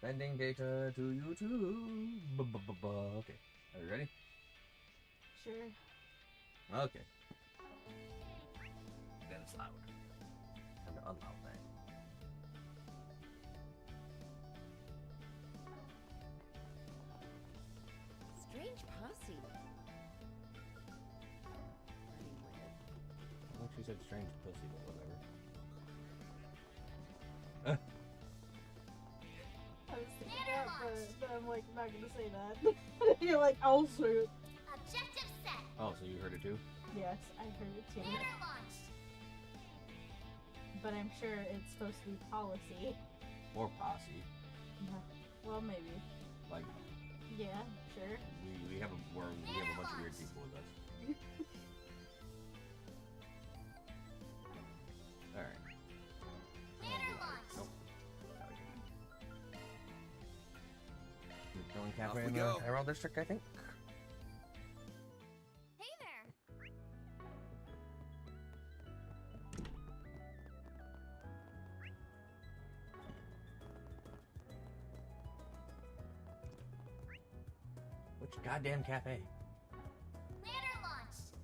Sending data to YouTube. Okay. Are you ready? Sure. Okay. Then it's loud. Time to unloud that. Strange posse. I think she said strange pussy, but whatever. I was thinking that, but I'm like not gonna say that. You're like, oh shoot. Objective set. Oh, so you heard it too? Yes, I heard it too. Banner launched. But I'm sure it's supposed to be policy. Or posse. Yeah. Well, maybe. Like, Yeah, sure. we have a bunch of weird people with us. Alright. Banner launched. Nope. Keep going Off cafe we in the go. Herald District, I think. Hey there. Which goddamn cafe? Banner launched.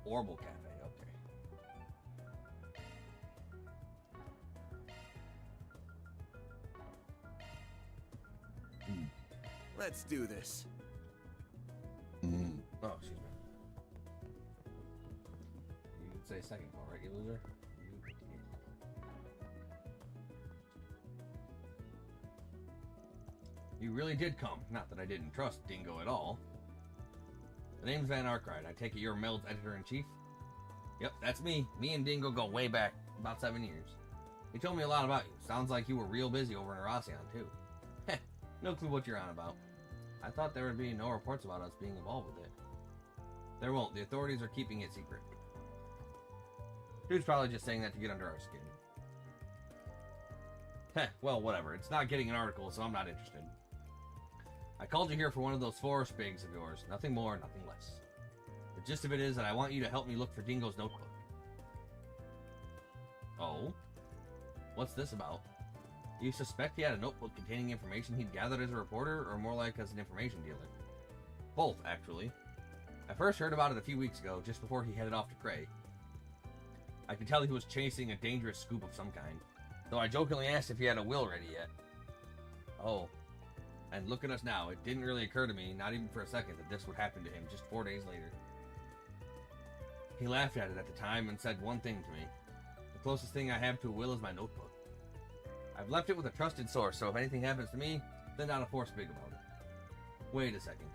Orbital Cafe, okay. Let's do this. Oh, excuse me. You did say second call, right, you loser? You idiot. You really did come. Not that I didn't trust Dingo at all. The name's Van Arkwright. I take it you're Meld's editor-in-chief? Yep, that's me. Me and Dingo go way back, about 7 years. He told me a lot about you. Sounds like you were real busy over in Erosian, too. Heh, no clue what you're on about. I thought there would be no reports about us being involved with it. There won't. The authorities are keeping it secret. Dude's probably just saying that to get under our skin. Heh, well, whatever. It's not getting an article, so I'm not interested. I called you here for one of those forest bigs of yours. Nothing more, nothing less. The gist of it is that I want you to help me look for Dingo's notebook. Oh? What's this about? Do you suspect he had a notebook containing information he'd gathered as a reporter, or more like as an information dealer? Both, actually. I first heard about it a few weeks ago, just before he headed off to Cray. I could tell he was chasing a dangerous scoop of some kind, though I jokingly asked if he had a will ready yet. Oh. And look at us now. It didn't really occur to me, not even for a second, that this would happen to him just 4 days later. He laughed at it at the time and said one thing to me. The closest thing I have to a will is my notebook. I've left it with a trusted source, so if anything happens to me, then not a force big about it. Wait a second.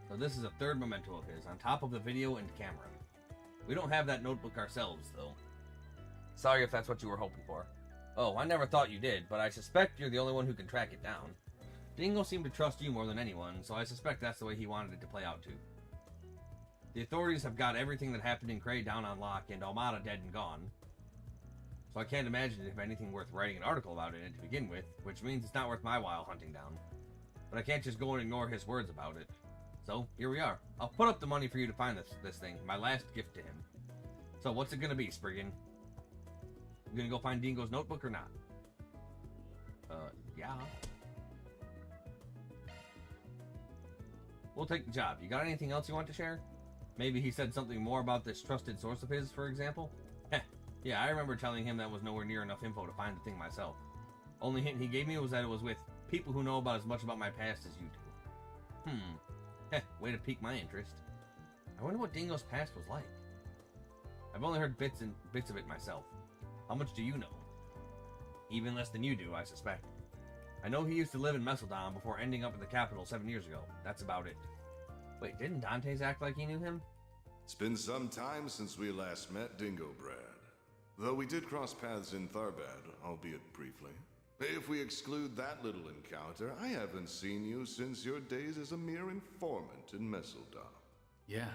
So this is a third memento of his, on top of the video and camera. We don't have that notebook ourselves, though. Sorry if that's what you were hoping for. Oh, I never thought you did, but I suspect you're the only one who can track it down. Dingo seemed to trust you more than anyone, so I suspect that's the way he wanted it to play out too. The authorities have got everything that happened in Cray down on lock, and Almada dead and gone. So I can't imagine if anything worth writing an article about it to begin with, which means it's not worth my while hunting down. But I can't just go and ignore his words about it. So, here we are. I'll put up the money for you to find this thing, my last gift to him. So, what's it gonna be, Spriggan? You gonna go find Dingo's notebook or not? Yeah. We'll take the job. You got anything else you want to share? Maybe he said something more about this trusted source of his, for example? Heh, yeah, I remember telling him that was nowhere near enough info to find the thing myself. Only hint he gave me was that it was with people who know about as much about my past as you do. Heh, way to pique my interest. I wonder what Dingo's past was like. I've only heard bits of it myself. How much do you know? Even less than you do, I suspect. I know he used to live in Messeldon before ending up in the capital 7 years ago. That's about it. Wait, didn't Dante's act like he knew him? It's been some time since we last met, Dingo Brad. Though we did cross paths in Tharbad, albeit briefly. If we exclude that little encounter, I haven't seen you since your days as a mere informant in Messeldon. Yeah,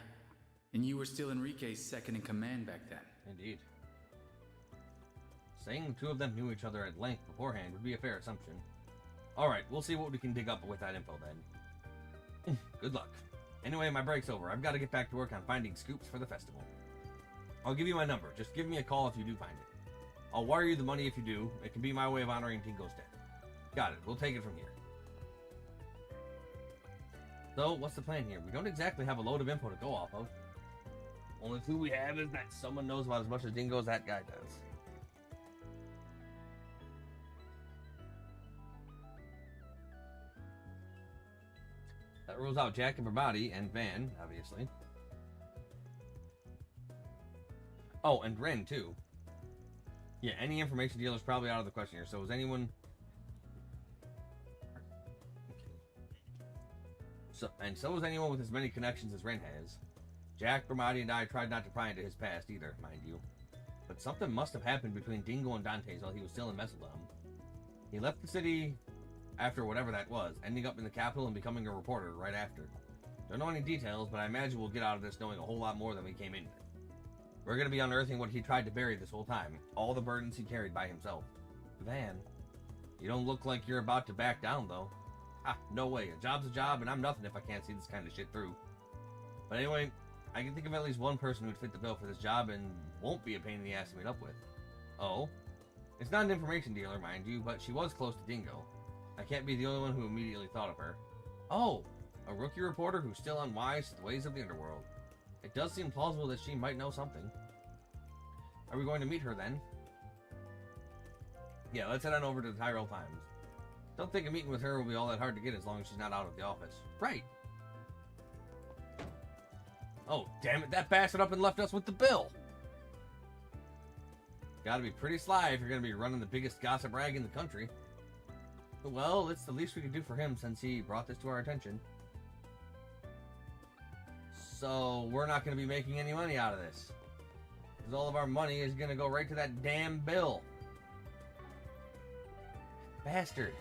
and you were still Enrique's second in command back then. Indeed. Saying the two of them knew each other at length beforehand would be a fair assumption. Alright, we'll see what we can dig up with that info then. Good luck. Anyway, my break's over. I've got to get back to work on finding scoops for the festival. I'll give you my number. Just give me a call if you do find it. I'll wire you the money if you do. It can be my way of honoring Dingo's death. Got it. We'll take it from here. So, what's the plan here? We don't exactly have a load of info to go off of. Only clue we have is that someone knows about as much of Dingo as that guy does. That rules out Jack and Bravati and Van, obviously. Oh, and Ren, too. Yeah, any information dealer's probably out of the question here. So is anyone... Okay. So is anyone with as many connections as Ren has. Jack, Bramati, and I tried not to pry into his past either, mind you. But something must have happened between Dingo and Dante's while he was still in Messeldom. He left the city after whatever that was, ending up in the capital and becoming a reporter right after. Don't know any details, but I imagine we'll get out of this knowing a whole lot more than we came in here. We're going to be unearthing what he tried to bury this whole time, all the burdens he carried by himself. Van, you don't look like you're about to back down, though. Ah, no way. A job's a job, and I'm nothing if I can't see this kind of shit through. But anyway, I can think of at least one person who'd fit the bill for this job and won't be a pain in the ass to meet up with. Oh? It's not an information dealer, mind you, but she was close to Dingo. I can't be the only one who immediately thought of her. Oh! A rookie reporter who's still unwise to the ways of the underworld. It does seem plausible that she might know something. Are we going to meet her then? Yeah, let's head on over to the Tyrell Times. Don't think a meeting with her will be all that hard to get as long as she's not out of the office. Right! Oh, damn it, that bastard up and left us with the bill! Gotta be pretty sly if you're gonna be running the biggest gossip rag in the country. Well, it's the least we could do for him since he brought this to our attention. So, we're not gonna be making any money out of this. Because all of our money is gonna go right to that damn bill. Bastard.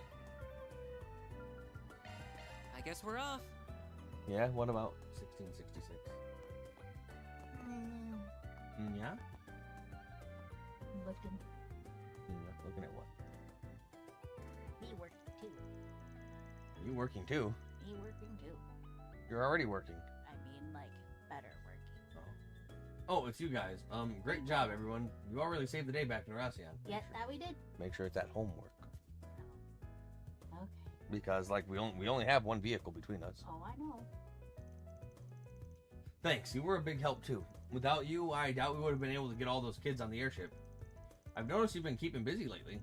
I guess we're off. Yeah, what about 1666? Yeah? Lifting. Yeah, looking at what? Me working too. You working too? Me working too. You're already working. I mean, like, better working. Oh, it's you guys. Great job, everyone. You all really saved the day back in Racian. Yeah, that we did. Make sure it's at homework. Okay. Because, like, we only have one vehicle between us. Oh, I know. Thanks, you were a big help, too. Without you, I doubt we would have been able to get all those kids on the airship. I've noticed you've been keeping busy lately.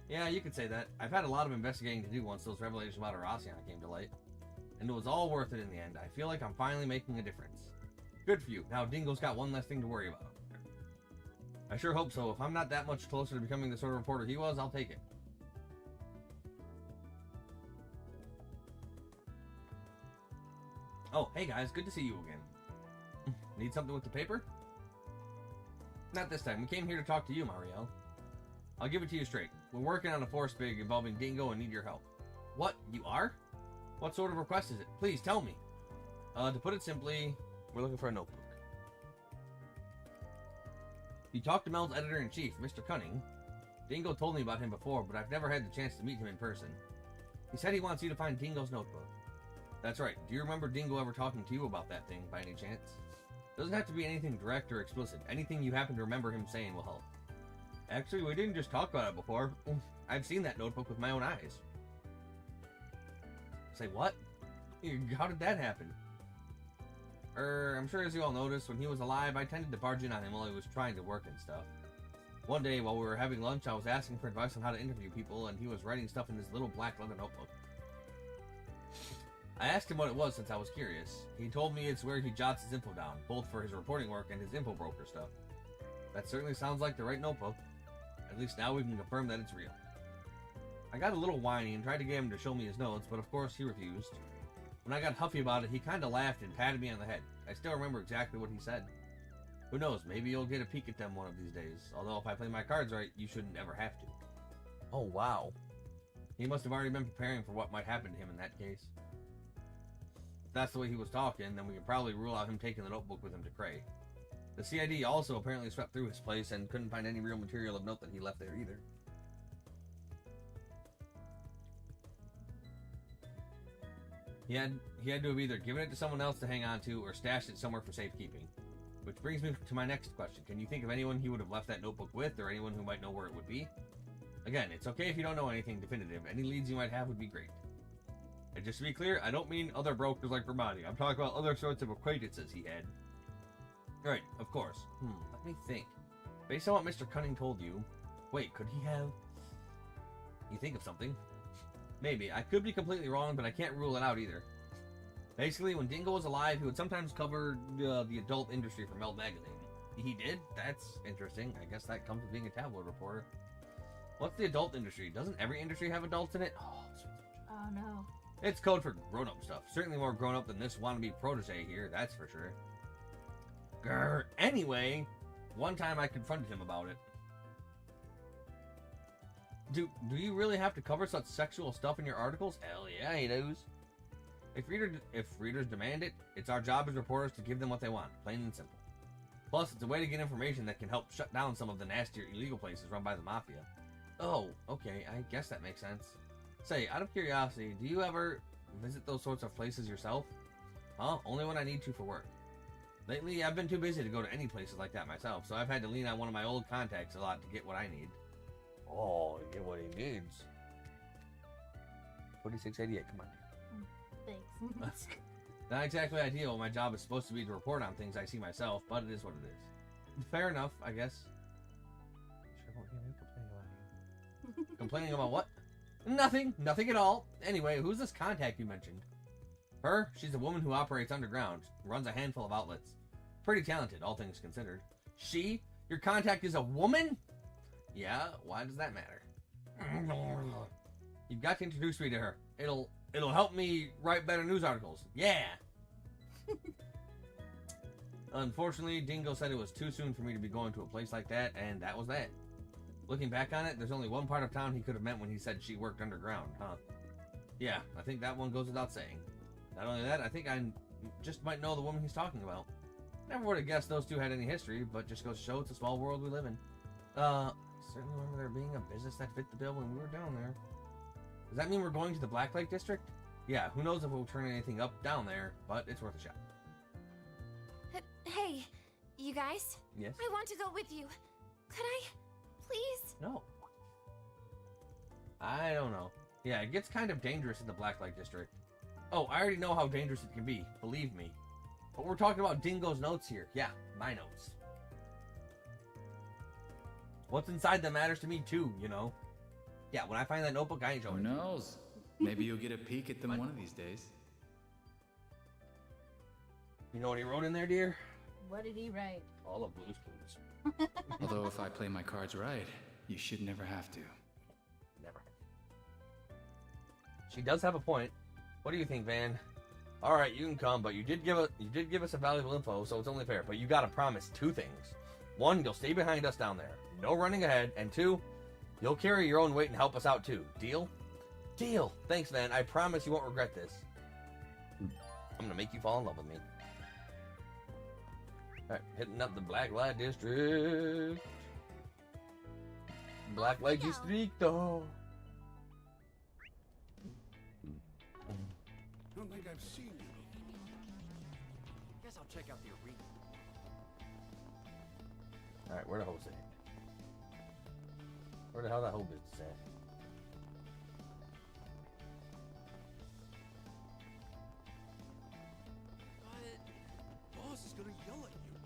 Yeah, you could say that. I've had a lot of investigating to do once those revelations about Aracian came to light. And it was all worth it in the end. I feel like I'm finally making a difference. Good for you. Now Dingo's got one less thing to worry about. I sure hope so. If I'm not that much closer to becoming the sort of reporter he was, I'll take it. Oh, hey guys, good to see you again. Need something with the paper? Not this time. We came here to talk to you, Marielle. I'll give it to you straight. We're working on a force big involving Dingo and need your help. What? You are? What sort of request is it? Please tell me. To put it simply, we're looking for a notebook. You talked to Mel's editor-in-chief, Mr. Cunning. Dingo told me about him before, but I've never had the chance to meet him in person. He said he wants you to find Dingo's notebook. That's right. Do you remember Dingo ever talking to you about that thing, by any chance? Doesn't have to be anything direct or explicit. Anything you happen to remember him saying will help. Actually, we didn't just talk about it before. I've seen that notebook with my own eyes. Say what? How did that happen? I'm sure as you all noticed, when he was alive, I tended to barge in on him while he was trying to work and stuff. One day, while we were having lunch, I was asking for advice on how to interview people, and he was writing stuff in this little black leather notebook. I asked him what it was since I was curious. He told me it's where he jots his info down, both for his reporting work and his info broker stuff. That certainly sounds like the right notebook. At least now we can confirm that it's real. I got a little whiny and tried to get him to show me his notes, but of course he refused. When I got huffy about it, he kinda laughed and patted me on the head. I still remember exactly what he said. Who knows, maybe you'll get a peek at them one of these days. Although if I play my cards right, you shouldn't ever have to. Oh wow. He must have already been preparing for what might happen to him in that case. If that's the way he was talking, then we could probably rule out him taking the notebook with him to Cray. The CID also apparently swept through his place and couldn't find any real material of note that he left there either. He had to have either given it to someone else to hang on to or stashed it somewhere for safekeeping. Which brings me to my next question. Can you think of anyone he would have left that notebook with, or anyone who might know where it would be? Again, it's okay if you don't know anything definitive. Any leads you might have would be great. And just to be clear, I don't mean other brokers like Vermati. I'm talking about other sorts of acquaintances he had. Right, of course. Let me think. Based on what Mr. Cunning told you... Wait, could he have... You think of something? Maybe. I could be completely wrong, but I can't rule it out either. Basically, when Dingo was alive, he would sometimes cover the adult industry for Meld magazine. He did? That's interesting. I guess that comes with being a tabloid reporter. What's the adult industry? Doesn't every industry have adults in it? Oh no. It's code for grown-up stuff. Certainly more grown-up than this wannabe protege here, that's for sure. Grr. Anyway, one time I confronted him about it. Do you really have to cover such sexual stuff in your articles? Hell yeah, he does. If readers demand it, it's our job as reporters to give them what they want, plain and simple. Plus, it's a way to get information that can help shut down some of the nastier illegal places run by the Mafia. Oh, okay, I guess that makes sense. Say, out of curiosity, do you ever visit those sorts of places yourself? Huh? Only when I need to for work. Lately, I've been too busy to go to any places like that myself, so I've had to lean on one of my old contacts a lot to get what I need. Oh, get what he needs. 4688, come on. Thanks. Not exactly ideal. My job is supposed to be to report on things I see myself, but it is what it is. Fair enough, I guess. Sure won't hear me complaining about you. Complaining about what? Nothing. Nothing at all. Anyway, who's this contact you mentioned? Her? She's a woman who operates underground. Runs a handful of outlets. Pretty talented, all things considered. She? Your contact is a woman? Yeah, why does that matter? You've got to introduce me to her. It'll help me write better news articles. Yeah! Unfortunately, Dingo said it was too soon for me to be going to a place like that, and that was that. Looking back on it, there's only one part of town he could have meant when he said she worked underground, huh? Yeah, I think that one goes without saying. Not only that, I think I just might know the woman he's talking about. Never would have guessed those two had any history, but just goes to show it's a small world we live in. Certainly remember there being a business that fit the bill when we were down there. Does that mean we're going to the Black Lake District? Yeah, who knows if we'll turn anything up down there, but it's worth a shot. Hey, you guys? Yes? I want to go with you. Could I? Please? No. I don't know. Yeah, it gets kind of dangerous in the Black Lake District. Oh, I already know how dangerous it can be, believe me. But we're talking about Dingo's notes here. Yeah, my notes. What's inside them matters to me too, you know. Yeah, when I find that notebook, I ain't showing Who it. knows? Maybe you'll get a peek at them one of these days. You know what he wrote in there, dear? What did he write? All of Blue's Clues. Although if I play my cards right, you should never have to. Never. She does have a point. What do you think, Van? All right, you can come, but you did give us a valuable info, so it's only fair. But you gotta promise two things: one, you'll stay behind us down there, no running ahead, and two, you'll carry your own weight and help us out too. Deal? Deal. Thanks, Van. I promise you won't regret this. I'm gonna make you fall in love with me. All right, hitting up the Black Light District. Black Light District, though. Don't think I've seen you. Guess I'll check out the arena. All right, where the Jose? Where the hell that whole business at? Boss is gonna yell at you.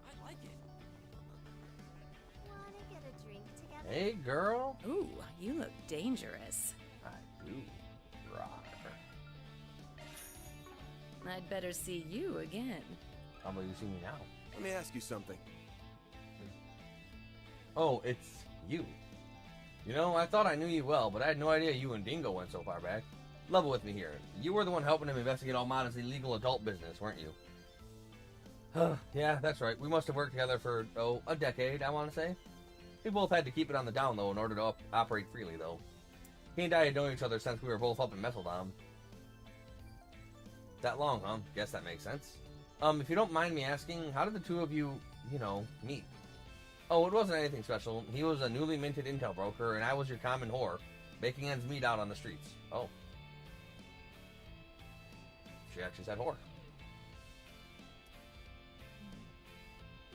I like it. Wanna get a drink together? Hey, girl. Ooh, you look dangerous. I do. Rock. I'd better see you again. How about you see me now? Let me ask you something. Oh, it's you. You know, I thought I knew you well, but I had no idea you and Dingo went so far back. Level with me here. You were the one helping him investigate Almada's illegal adult business, weren't you? Yeah, that's right. We must have worked together for, a decade, I want to say. We both had to keep it on the down low in order to operate freely, though. He and I had known each other since we were both up in Meseldom. That long, huh? Guess that makes sense. If you don't mind me asking, how did the two of you, meet? Oh, it wasn't anything special. He was a newly minted intel broker, and I was your common whore, making ends meet out on the streets. Oh. She actually said whore.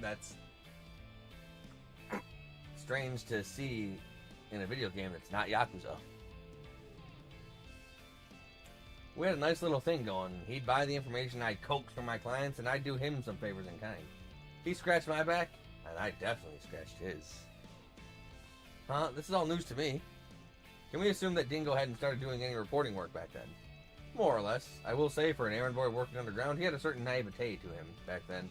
That's strange to see in a video game that's not Yakuza. We had a nice little thing going. He'd buy the information I'd coax from my clients, and I'd do him some favors in kind. He scratched my back, and I definitely scratched his. Huh? This is all news to me. Can we assume that Dingo hadn't started doing any reporting work back then? More or less. I will say, for an errand boy working underground, he had a certain naivete to him back then.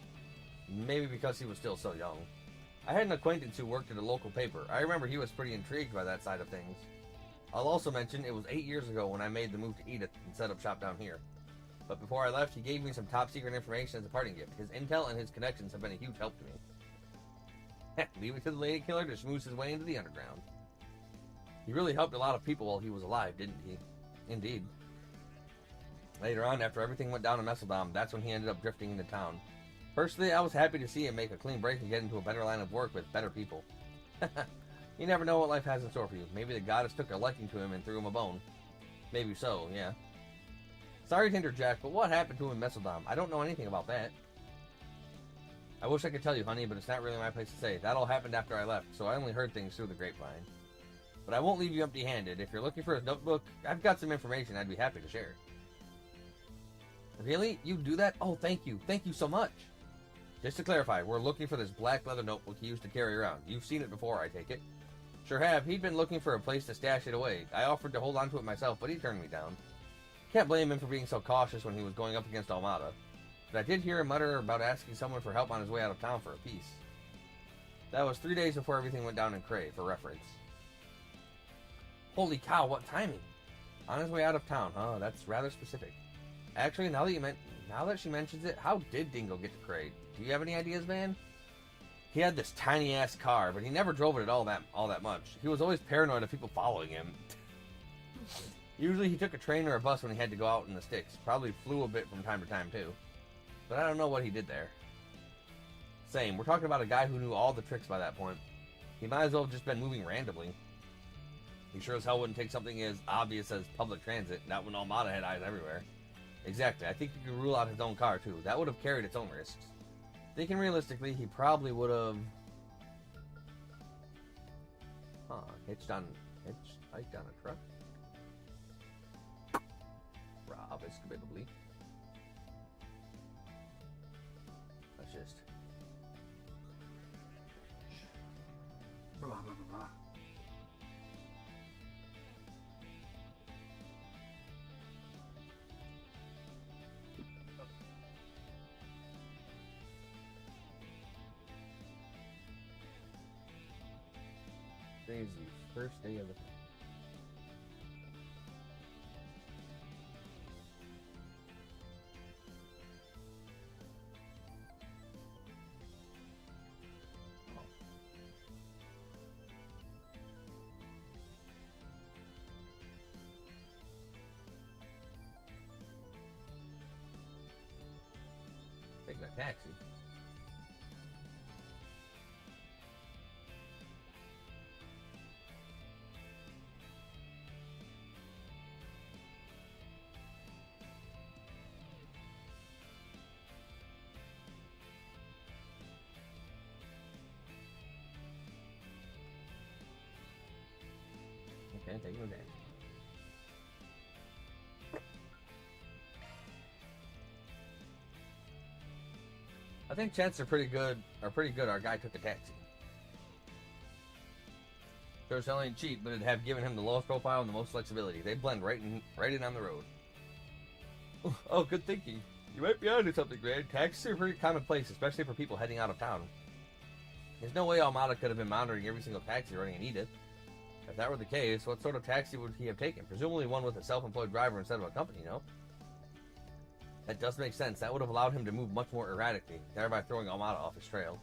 Maybe because he was still so young. I had an acquaintance who worked at a local paper. I remember he was pretty intrigued by that side of things. I'll also mention it was 8 years ago when I made the move to Edith and set up shop down here. But before I left, he gave me some top secret information as a parting gift. His intel and his connections have been a huge help to me. Heck, leave it to the lady killer to schmooze his way into the underground. He really helped a lot of people while he was alive, didn't he? Indeed. Later on, after everything went down in Messeldom, that's when he ended up drifting into town. Personally, I was happy to see him make a clean break and get into a better line of work with better people. You never know what life has in store for you. Maybe the goddess took a liking to him and threw him a bone. Maybe so, yeah. Sorry to interject, but what happened to him in Messeldom? I don't know anything about that. I wish I could tell you, honey, but it's not really my place to say. That all happened after I left, so I only heard things through the grapevine. But I won't leave you empty-handed. If you're looking for his notebook, I've got some information I'd be happy to share. Really? You do that? Oh, thank you. Thank you so much. Just to clarify, we're looking for this black leather notebook he used to carry around. You've seen it before, I take it. Sure have. He'd been looking for a place to stash it away. I offered to hold on to it myself, but he turned me down. Can't blame him for being so cautious when he was going up against Almada. But I did hear him mutter about asking someone for help on his way out of town for a piece. That was 3 days before everything went down in Cray, for reference. Holy cow, what timing! On his way out of town, huh? That's rather specific. Actually, now that she mentions it, how did Dingo get to Cray? Do you have any ideas, man? He had this tiny-ass car, but he never drove it at all that much. He was always paranoid of people following him. Usually he took a train or a bus when he had to go out in the sticks. Probably flew a bit from time to time, too. But I don't know what he did there. Same, we're talking about a guy who knew all the tricks by that point. He might as well have just been moving randomly. He sure as hell wouldn't take something as obvious as public transit, not when Almada had eyes everywhere. Exactly, I think you could rule out his own car, too. That would have carried its own risks. Thinking realistically, he probably would have... hiked on a truck? Rob, escapably. Let's just... Blah, blah, blah, blah. Today's the first day of the... Taking a taxi. Okay, taking a taxi. I think chances are pretty good. Our guy took a taxi. Sure, selling ain't cheap, but it'd have given him the lowest profile and the most flexibility. They'd blend right in on the road. Oh, good thinking. You might be onto something, Grant. Taxis are pretty commonplace, especially for people heading out of town. There's no way Almada could have been monitoring every single taxi running in Edith. If that were the case, what sort of taxi would he have taken? Presumably one with a self-employed driver instead of a company, no? That does make sense. That would have allowed him to move much more erratically, thereby throwing Almada off his trail.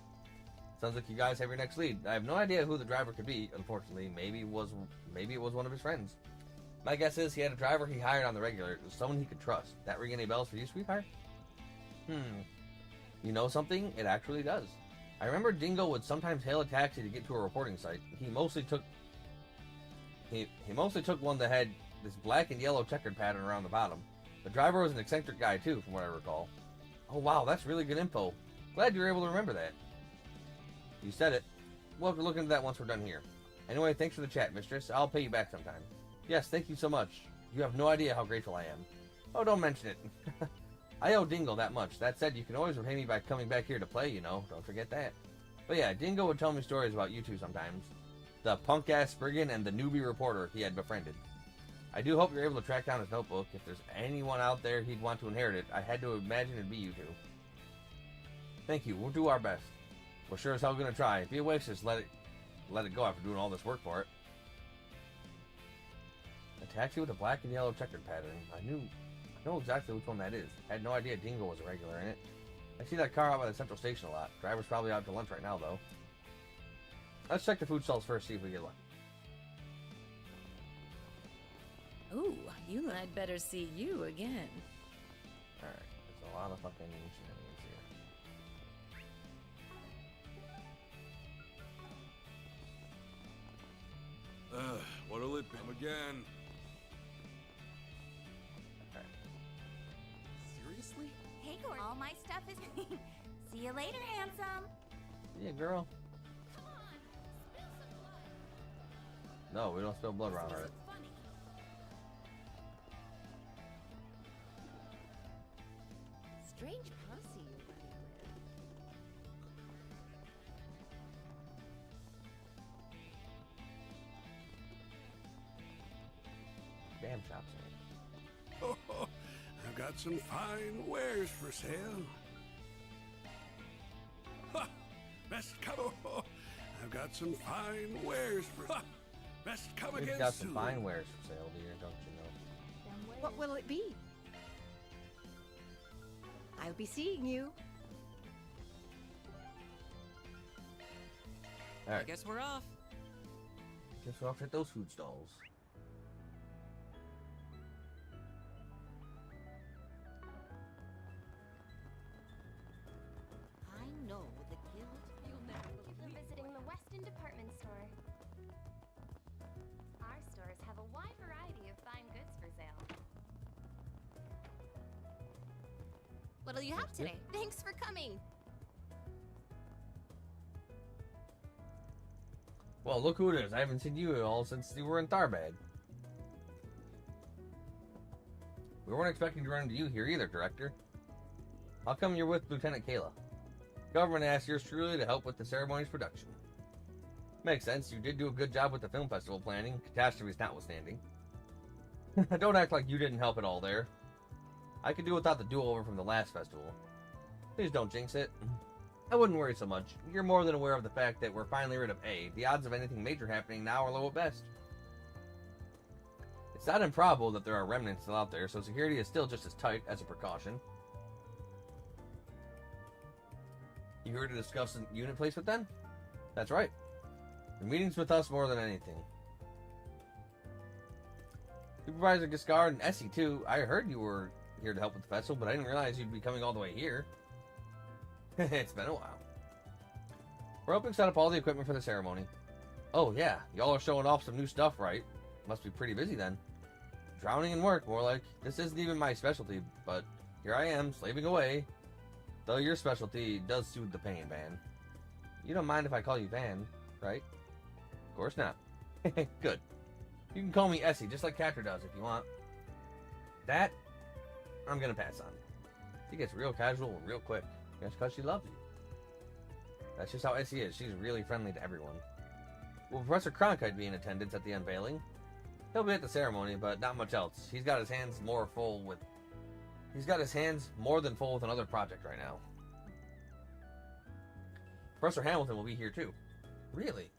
Sounds like you guys have your next lead. I have no idea who the driver could be, unfortunately. Maybe it was one of his friends. My guess is he had a driver he hired on the regular. It was someone he could trust. That ring any bells for you, sweetheart? You know something? It actually does. I remember Dingo would sometimes hail a taxi to get to a reporting site. He mostly took one that had this black and yellow checkered pattern around the bottom. The driver was an eccentric guy too, from what I recall. Oh wow, that's really good info. Glad you were able to remember that. You said it. We'll look into that once we're done here. Anyway, thanks for the chat, mistress. I'll pay you back sometime. Yes, thank you so much. You have no idea how grateful I am. Oh, don't mention it. I owe Dingle that much. That said, you can always repay me by coming back here to play, you know. Don't forget that. But yeah, Dingo would tell me stories about you two sometimes. The punk-ass Spriggan and the newbie reporter he had befriended. I do hope you're able to track down his notebook. If there's anyone out there he'd want to inherit it, I had to imagine it'd be you two. Thank you. We'll do our best. We're sure as hell gonna try. If you wish, just let it go after doing all this work for it. A taxi with a black and yellow checkered pattern. I know exactly which one that is. I had no idea Dingo was a regular in it. I see that car out by the central station a lot. Driver's probably out to lunch right now, though. Let's check the food stalls first, see if we get luck. Ooh, I'd better see you again. Alright, there's a lot of fucking shenanigans here. What'll it be? Come again. Alright. Seriously? Hey, Gordon. All my stuff is. See you later, handsome. Yeah, girl. Come on, spill some blood. No, we don't spill blood around her. Funny. Strange posse you're running with. Damn chops. Oh, I've got some fine wares for sale. Ha! Best come. Oh, I've got some fine wares for. Ha! Best come We've again got some soon. fine wares for sale here, don't you know? What will it be? I'll be seeing you. Alright, I guess we're off. guess we'll have to hit those food stalls. I know the guild. You'll never Thank you for visiting the Weston Department Store. Our stores have a wide variety of fine goods for sale. What'll you have today? Thanks for coming. Well, look who it is. I haven't seen you at all since you were in Tharbad. We weren't expecting to run into you here either, Director. How come you're with Lieutenant Kayla? Government asked yours truly to help with the ceremony's production. Makes sense. You did do a good job with the film festival planning, catastrophes notwithstanding. Don't act like you didn't help at all there. I could do without the do-over from the last festival. Please don't jinx it. I wouldn't worry so much. You're more than aware of the fact that we're finally rid of A. The odds of anything major happening now are low at best. It's not improbable that there are remnants still out there, so security is still just as tight as a precaution. You here to discuss a unit placement then? That's right. The meeting's with us more than anything. Supervisor Giscard and Essie too. I heard you were here to help with the festival, but I didn't realize you'd be coming all the way here. It's been a while. We're helping set up all the equipment for the ceremony. Oh yeah, y'all are showing off some new stuff, right? Must be pretty busy then. Drowning in work, more like. This isn't even my specialty, but here I am, slaving away. Though your specialty does soothe the pain, Van. You don't mind if I call you Van, right? Of course not. Good. You can call me Essie, just like Catcher does if you want. That, I'm gonna pass on. She gets real casual real quick. That's because she loves you. That's just how Essie is. She's really friendly to everyone. Will Professor Cronkite be in attendance at the unveiling? He'll be at the ceremony, but not much else. He's got his hands more than full with another project right now. Professor Hamilton will be here too. Really?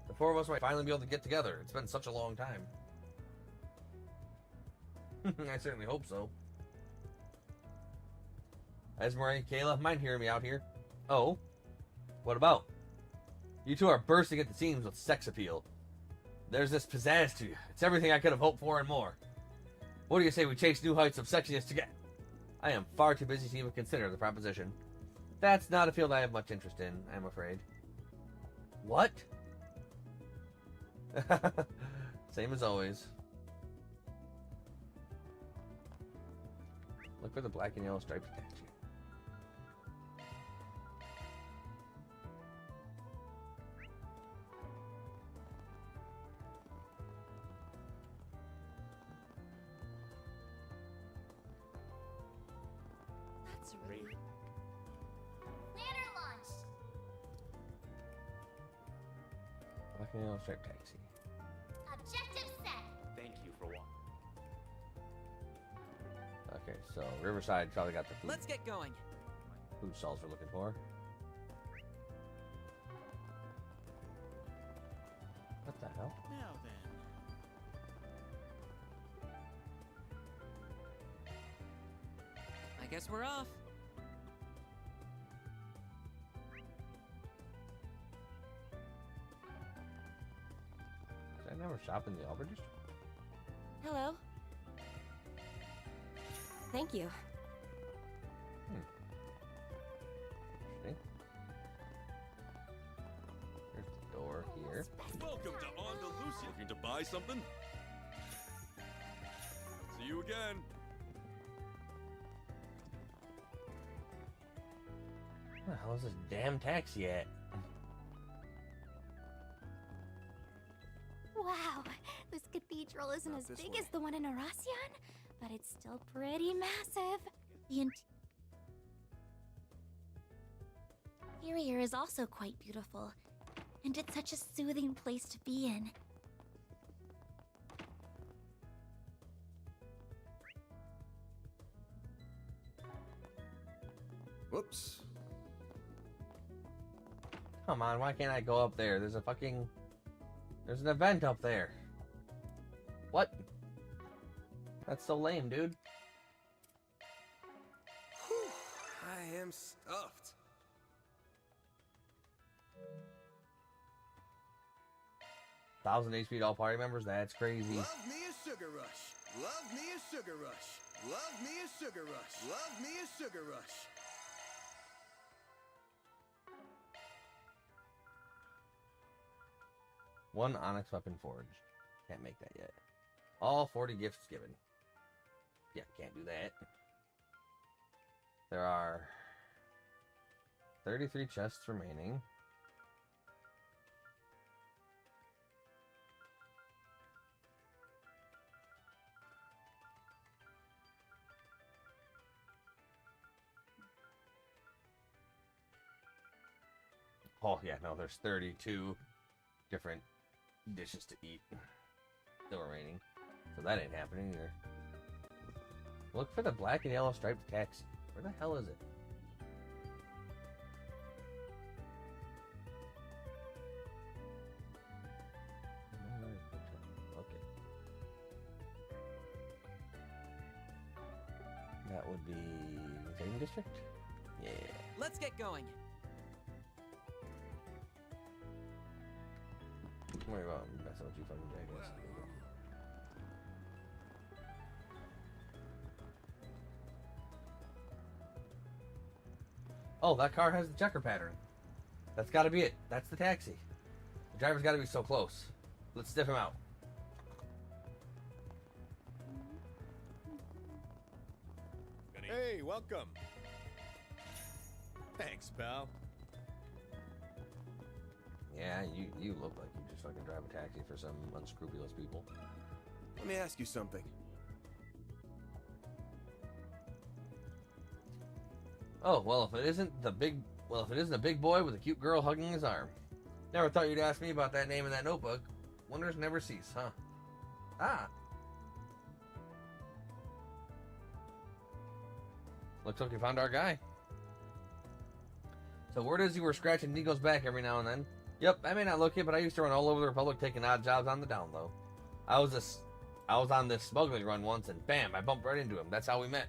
The four of us might finally be able to get together. It's been such a long time. I certainly hope so. Esmeralda, Kayla, mind hearing me out here? Oh? What about? You two are bursting at the seams with sex appeal. There's this pizzazz to you. It's everything I could have hoped for and more. What do you say we chase new heights of sexiness together? I am far too busy to even consider the proposition. That's not a field I have much interest in, I'm afraid. What? Same as always. Look for the black and yellow striped statue. a relief. Planner launched. Black and yellow striped taxi. Objective set. Thank you for walking. Okay, so Riverside probably got the food. Let's get going. Food stalls we're looking for. What the hell? Now then. I guess we're off. Did I never shop in the Albert District? Hello. Thank you. Interesting. There's the door here. Welcome to Andalusia. Looking to buy something? See you again. Where the hell is this damn taxi at? Wow, this cathedral isn't Not as this big way. as the one in Aracion, but it's still pretty massive. The interior is also quite beautiful, and it's such a soothing place to be in. Whoops. Come on, why can't I go up there? There's an event up there. What? That's so lame, dude. Whew, I am stuffed. 1,000 HP to all party members? That's crazy. Love me a sugar rush. Love me a sugar rush. Love me a sugar rush. Love me a sugar rush. One onyx weapon forged. Can't make that yet. All 40 gifts given. Yeah, can't do that. There are 33 chests remaining. Oh, yeah, no, there's 32 different dishes to eat still remaining. So that ain't happening either. Look for the black and yellow striped taxi. Where the hell is it? Okay. That would be Same District? Yeah. Let's get going. Don't worry about messing with you fucking dragons. Oh, that car has the checker pattern. That's gotta be it. That's the taxi. The driver's gotta be so close. Let's sniff him out. Hey, welcome. Thanks, pal. Yeah, you look like you just fucking drive a taxi for some unscrupulous people. Let me ask you something. Oh, well, if it isn't a big boy with a cute girl hugging his arm. Never thought you'd ask me about that name in that notebook. Wonders never cease, huh? Ah. Looks like you found our guy. So word is you were scratching Nico's back every now and then. Yep, I may not look it, but I used to run all over the Republic taking odd jobs on the down low. I was on this smuggling run once, and bam, I bumped right into him. That's how we met.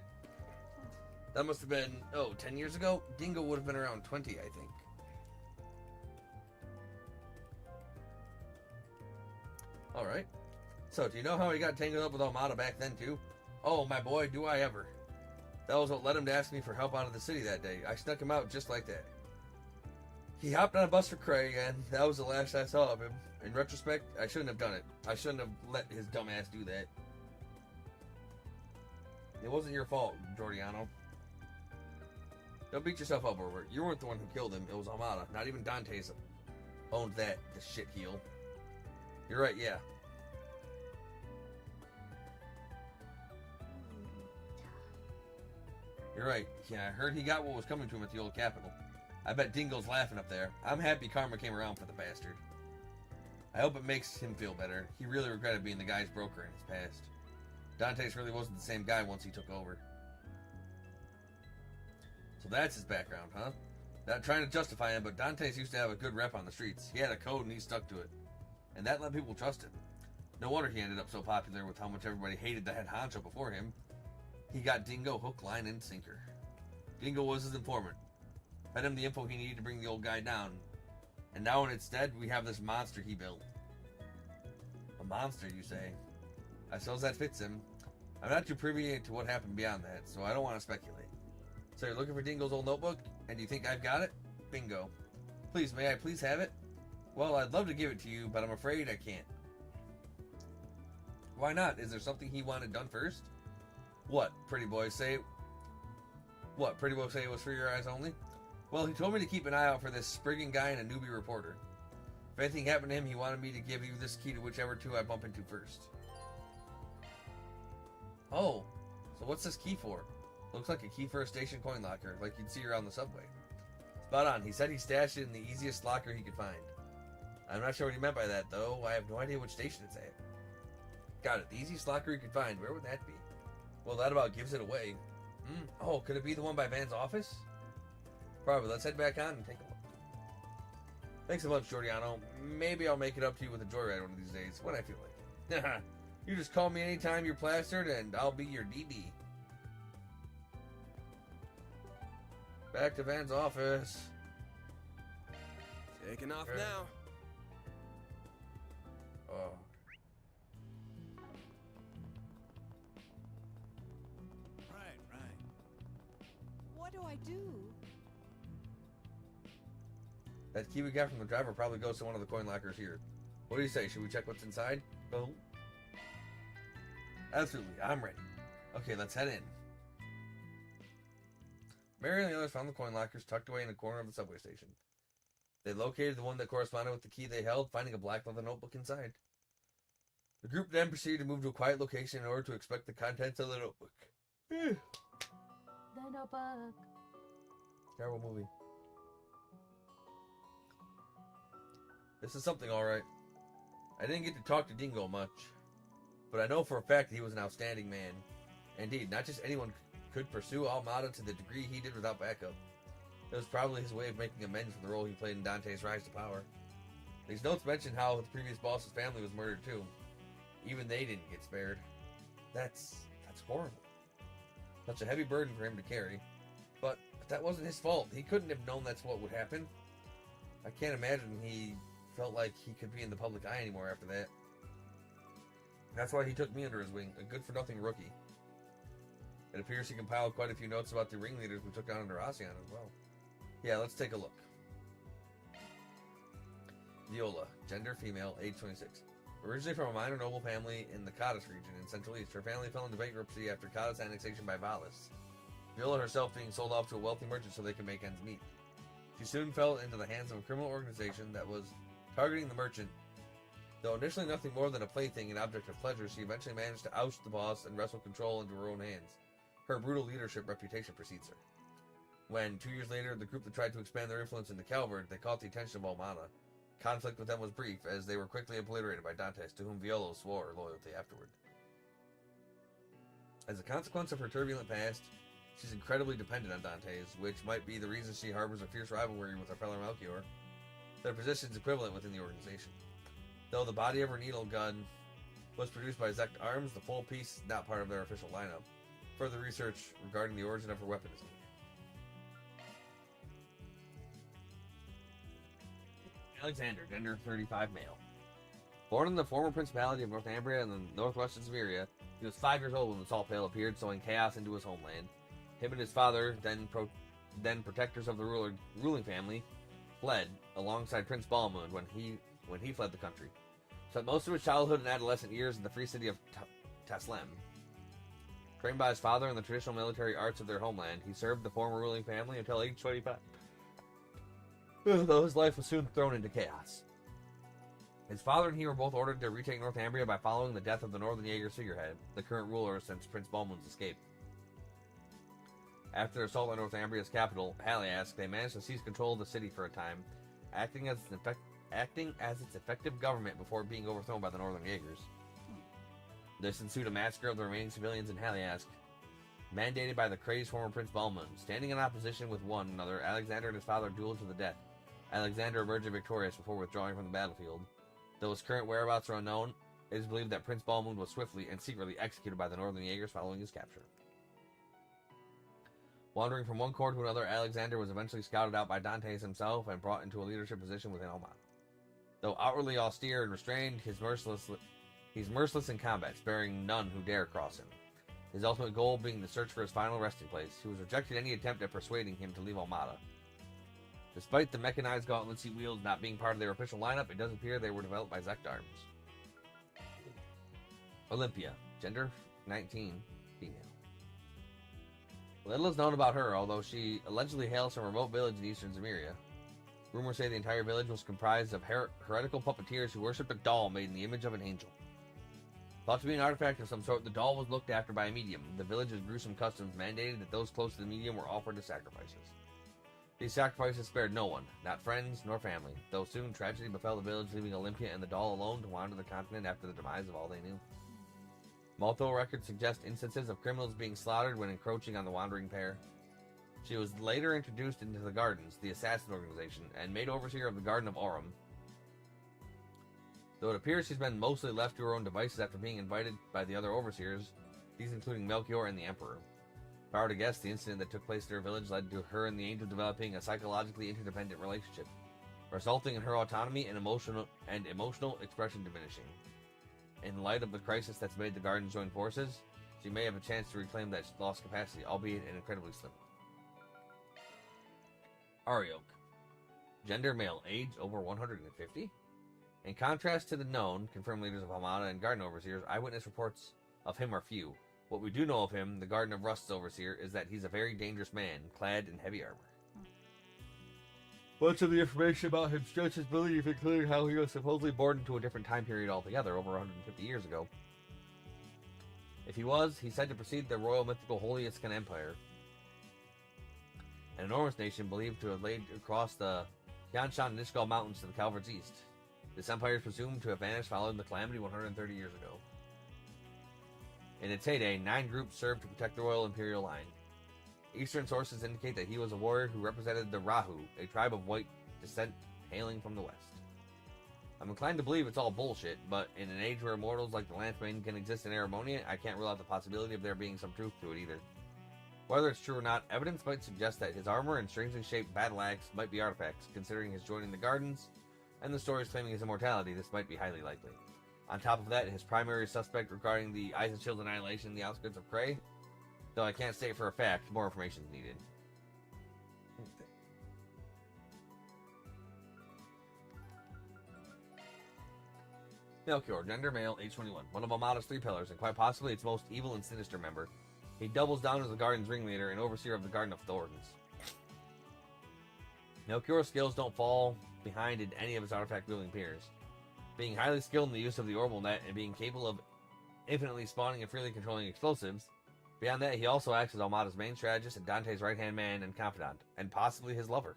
That must have been, 10 years ago? Dingo would have been around 20, I think. Alright. So, do you know how he got tangled up with Almada back then, too? Oh, my boy, do I ever. That was what led him to ask me for help out of the city that day. I snuck him out just like that. He hopped on a bus for Craig, and that was the last I saw of him. In retrospect, I shouldn't have done it. I shouldn't have let his dumb ass do that. It wasn't your fault, Giordiano. Don't beat yourself up over it. You weren't the one who killed him. It was Almada. Not even Dante's owned that, the shit heel. You're right, yeah. You're right. Yeah, I heard he got what was coming to him at the old capital. I bet Dingo's laughing up there. I'm happy karma came around for the bastard. I hope it makes him feel better. He really regretted being the guy's broker in his past. Dante's really wasn't the same guy once he took over. So that's his background, huh? Not trying to justify him, but Dante's used to have a good rep on the streets. He had a code and he stuck to it. And that let people trust him. No wonder he ended up so popular with how much everybody hated the head honcho before him. He got Dingo hook, line, and sinker. Dingo was his informant. Fed him the info he needed to bring the old guy down. And now when it's dead, we have this monster he built. A monster, you say? I suppose that fits him. I'm not too privy to what happened beyond that, so I don't want to speculate. So you're looking for Dingo's old notebook, and you think I've got it? Bingo. Please, may I please have it? Well, I'd love to give it to you, but I'm afraid I can't. Why not? Is there something he wanted done first? What, pretty boy say? What, pretty boy say it was for your eyes only? Well, he told me to keep an eye out for this sprigging guy and a newbie reporter. If anything happened to him, he wanted me to give you this key to whichever two I bump into first. Oh, so what's this key for? Looks like a key for a station coin locker, like you'd see around the subway. Spot on. He said he stashed it in the easiest locker he could find. I'm not sure what he meant by that, though. I have no idea which station it's at. Got it. The easiest locker he could find. Where would that be? Well, that about gives it away. Oh, could it be the one by Van's office? Probably. Let's head back on and take a look. Thanks a bunch, Giordano. Maybe I'll make it up to you with a joyride one of these days, when I feel like it. You just call me anytime you're plastered, and I'll be your DD. Back to Van's office. Taking off now. Oh. Right. What do I do? That key we got from the driver probably goes to one of the coin lockers here. What do you say? Should we check what's inside? Boom. Absolutely, I'm ready. Okay, let's head in. Mary and the others found the coin lockers tucked away in the corner of the subway station. They located the one that corresponded with the key they held, finding a black leather notebook inside. The group then proceeded to move to a quiet location in order to inspect the contents of the notebook. The notebook. Terrible movie. This is something, alright. I didn't get to talk to Dingo much, but I know for a fact that he was an outstanding man. Indeed, not just anyone could pursue Almada to the degree he did without backup. It was probably his way of making amends for the role he played in Dante's rise to power. These notes mention how the previous boss's family was murdered too. Even they didn't get spared. That's horrible. Such a heavy burden for him to carry. But that wasn't his fault. He couldn't have known that's what would happen. I can't imagine he felt like he could be in the public eye anymore after that. That's why he took me under his wing, a good-for-nothing rookie. It appears he compiled quite a few notes about the ringleaders we took down under Ocean as well. Yeah, let's take a look. Viola, gender female, age 26. Originally from a minor noble family in the Cadiz region in Central East, her family fell into bankruptcy after Cadiz annexation by Valis. Viola herself being sold off to a wealthy merchant so they could make ends meet. She soon fell into the hands of a criminal organization that was targeting the merchant. Though initially nothing more than a plaything and object of pleasure, she eventually managed to oust the boss and wrestle control into her own hands. Her brutal leadership reputation precedes her. When, 2 years later, the group that tried to expand their influence into Calvert, they caught the attention of Almana. Conflict with them was brief, as they were quickly obliterated by Dantes, to whom Viola swore loyalty afterward. As a consequence of her turbulent past, she's incredibly dependent on Dantes, which might be the reason she harbors a fierce rivalry with her fellow Melchior. Their positions equivalent within the organization. Though the body of her needle gun was produced by Zect Arms, the full piece is not part of their official lineup. Further research regarding the origin of her weapon is needed. Alexander, gender 35, male. Born in the former Principality of Northumbria in the northwestern Severia, he was 5 years old when the Salt Pale appeared, sowing chaos into his homeland. Him and his father, then protectors of the ruling family, fled alongside Prince Balmund when he fled the country. Spent most of his childhood and adolescent years in the free city of Taslem. Trained by his father in the traditional military arts of their homeland, he served the former ruling family until age 25. Though his life was soon thrown into chaos. His father and he were both ordered to retake Northumbria by following the death of the Northern Jaeger figurehead, the current ruler since Prince Balmund's escape. After their assault on Northumbria's capital, Haliask, they managed to seize control of the city for a time, acting as its effective government before being overthrown by the Northern Jaegers. This ensued a massacre of the remaining civilians in Haliask, mandated by the crazed former Prince Balmund. Standing in opposition with one another, Alexander and his father dueled to the death. Alexander emerged victorious before withdrawing from the battlefield. Though his current whereabouts are unknown, it is believed that Prince Balmund was swiftly and secretly executed by the Northern Jaegers following his capture. Wandering from one court to another, Alexander was eventually scouted out by Dantes himself and brought into a leadership position within Almada. Though outwardly austere and restrained, he's merciless in combat, sparing none who dare cross him. His ultimate goal being the search for his final resting place. He was rejected any attempt at persuading him to leave Almada. Despite the mechanized gauntlets he wields not being part of their official lineup, it does appear they were developed by Zekdarms. Olympia, gender 19, female. Little is known about her, although she allegedly hails from a remote village in eastern Zemuria. Rumors say the entire village was comprised of heretical puppeteers who worshipped a doll made in the image of an angel. Thought to be an artifact of some sort, the doll was looked after by a medium. The village's gruesome customs mandated that those close to the medium were offered as sacrifices. These sacrifices spared no one, not friends nor family, though soon tragedy befell the village, leaving Olympia and the doll alone to wander the continent after the demise of all they knew. Multiple records suggest instances of criminals being slaughtered when encroaching on the wandering pair. She was later introduced into the Gardens, the assassin organization, and made overseer of the Garden of Aurum. Though it appears she's been mostly left to her own devices after being invited by the other overseers, these including Melchior and the Emperor. If I were to guess, the incident that took place in her village led to her and the angel developing a psychologically interdependent relationship, resulting in her autonomy and emotional expression diminishing. In light of the crisis that's made the Gardens join forces, she may have a chance to reclaim that lost capacity, albeit an incredibly slim one. Arioch. Gender male, age over 150. In contrast to the known, confirmed leaders of Almada and Garden Overseers, eyewitness reports of him are few. What we do know of him, the Garden of Rust's Overseer, is that he's a very dangerous man, clad in heavy armor. Much of the information about him stretches belief, including how he was supposedly born into a different time period altogether, over 150 years ago. If he was, he's said to precede the royal mythical Holy Iskan Empire, an enormous nation believed to have laid across the Tianshan and Nishgal Mountains to the Calvert's east. This empire is presumed to have vanished following the calamity 130 years ago. In its heyday, 9 groups served to protect the royal imperial line. Eastern sources indicate that he was a warrior who represented the Rahu, a tribe of white descent hailing from the west. I'm inclined to believe it's all bullshit, but in an age where mortals like the Landsbane can exist in Aramonia, I can't rule out the possibility of there being some truth to it either. Whether it's true or not, evidence might suggest that his armor and strangely shaped battle axe might be artifacts. Considering his joining the Gardens, and the stories claiming his immortality, this might be highly likely. On top of that, his primary suspect regarding the Eisenschild's annihilation in the outskirts of Cray, though I can't say for a fact, more information is needed. Melchior, gender male, age 21, one of Almada's 3 pillars, and quite possibly its most evil and sinister member. He doubles down as the Garden's ringleader and overseer of the Garden of Thorns. Melchior's skills don't fall behind in any of his artifact-wielding peers. Being highly skilled in the use of the orbital net and being capable of infinitely spawning and freely controlling explosives, beyond that he also acts as Almada's main strategist and Dante's right-hand man and confidant, and possibly his lover.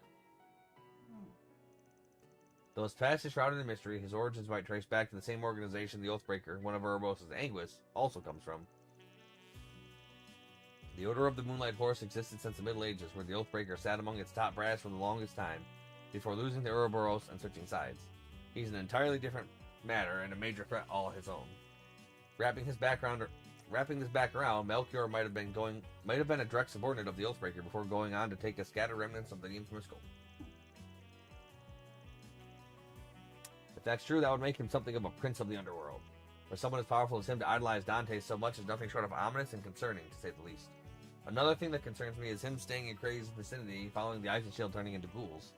Though his past is shrouded in mystery, his origins might trace back to the same organization the Oathbreaker, one of Ouroboros' Anguis, also comes from. The Order of the Moonlight Horse existed since the Middle Ages, where the Oathbreaker sat among its top brass for the longest time, before losing to Ouroboros and switching sides. He's an entirely different matter and a major threat all his own. Wrapping this back around, Melchior might have been a direct subordinate of the Oathbreaker before going on to take the scattered remnants of the infamous gold. If that's true, that would make him something of a prince of the underworld. For someone as powerful as him to idolize Dante so much is nothing short of ominous and concerning, to say the least. Another thing that concerns me is him staying in Cray's vicinity following the Eisenshield turning into ghouls.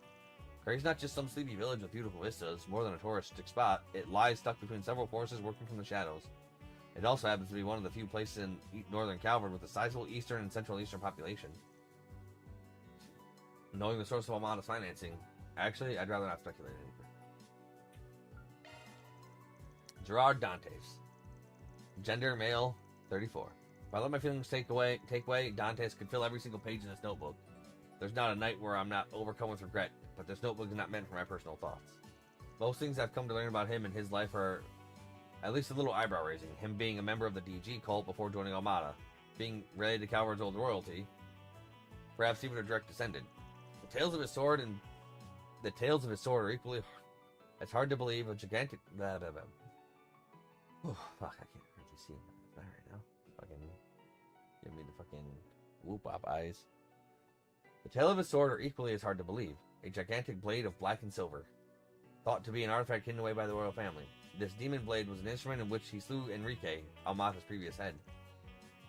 Cray's not just some sleepy village with beautiful vistas, more than a touristic spot. It lies stuck between several forces working from the shadows. It also happens to be one of the few places in northern Calvert with a sizable eastern and central eastern population. Knowing the source of Almada's financing, actually, I'd rather not speculate any further. Gerard Dantes. Gender male, 34. If I let my feelings take way, Dantes could fill every single page in this notebook. There's not a night where I'm not overcome with regret, but this notebook is not meant for my personal thoughts. Most things I've come to learn about him and his life are at least a little eyebrow-raising. Him being a member of the DG cult before joining Armada, being related to Calvard's old royalty, perhaps even a direct descendant. The tales of his sword are equally. It's hard to believe a gigantic. Blah, blah, blah. Oh, fuck! I can't really see that right now. Fucking give me the fucking whoop up eyes. The tale of his sword are equally as hard to believe. A gigantic blade of black and silver, thought to be an artifact hidden away by the royal family. This demon blade was an instrument in which he slew Enrique, Almata's previous head.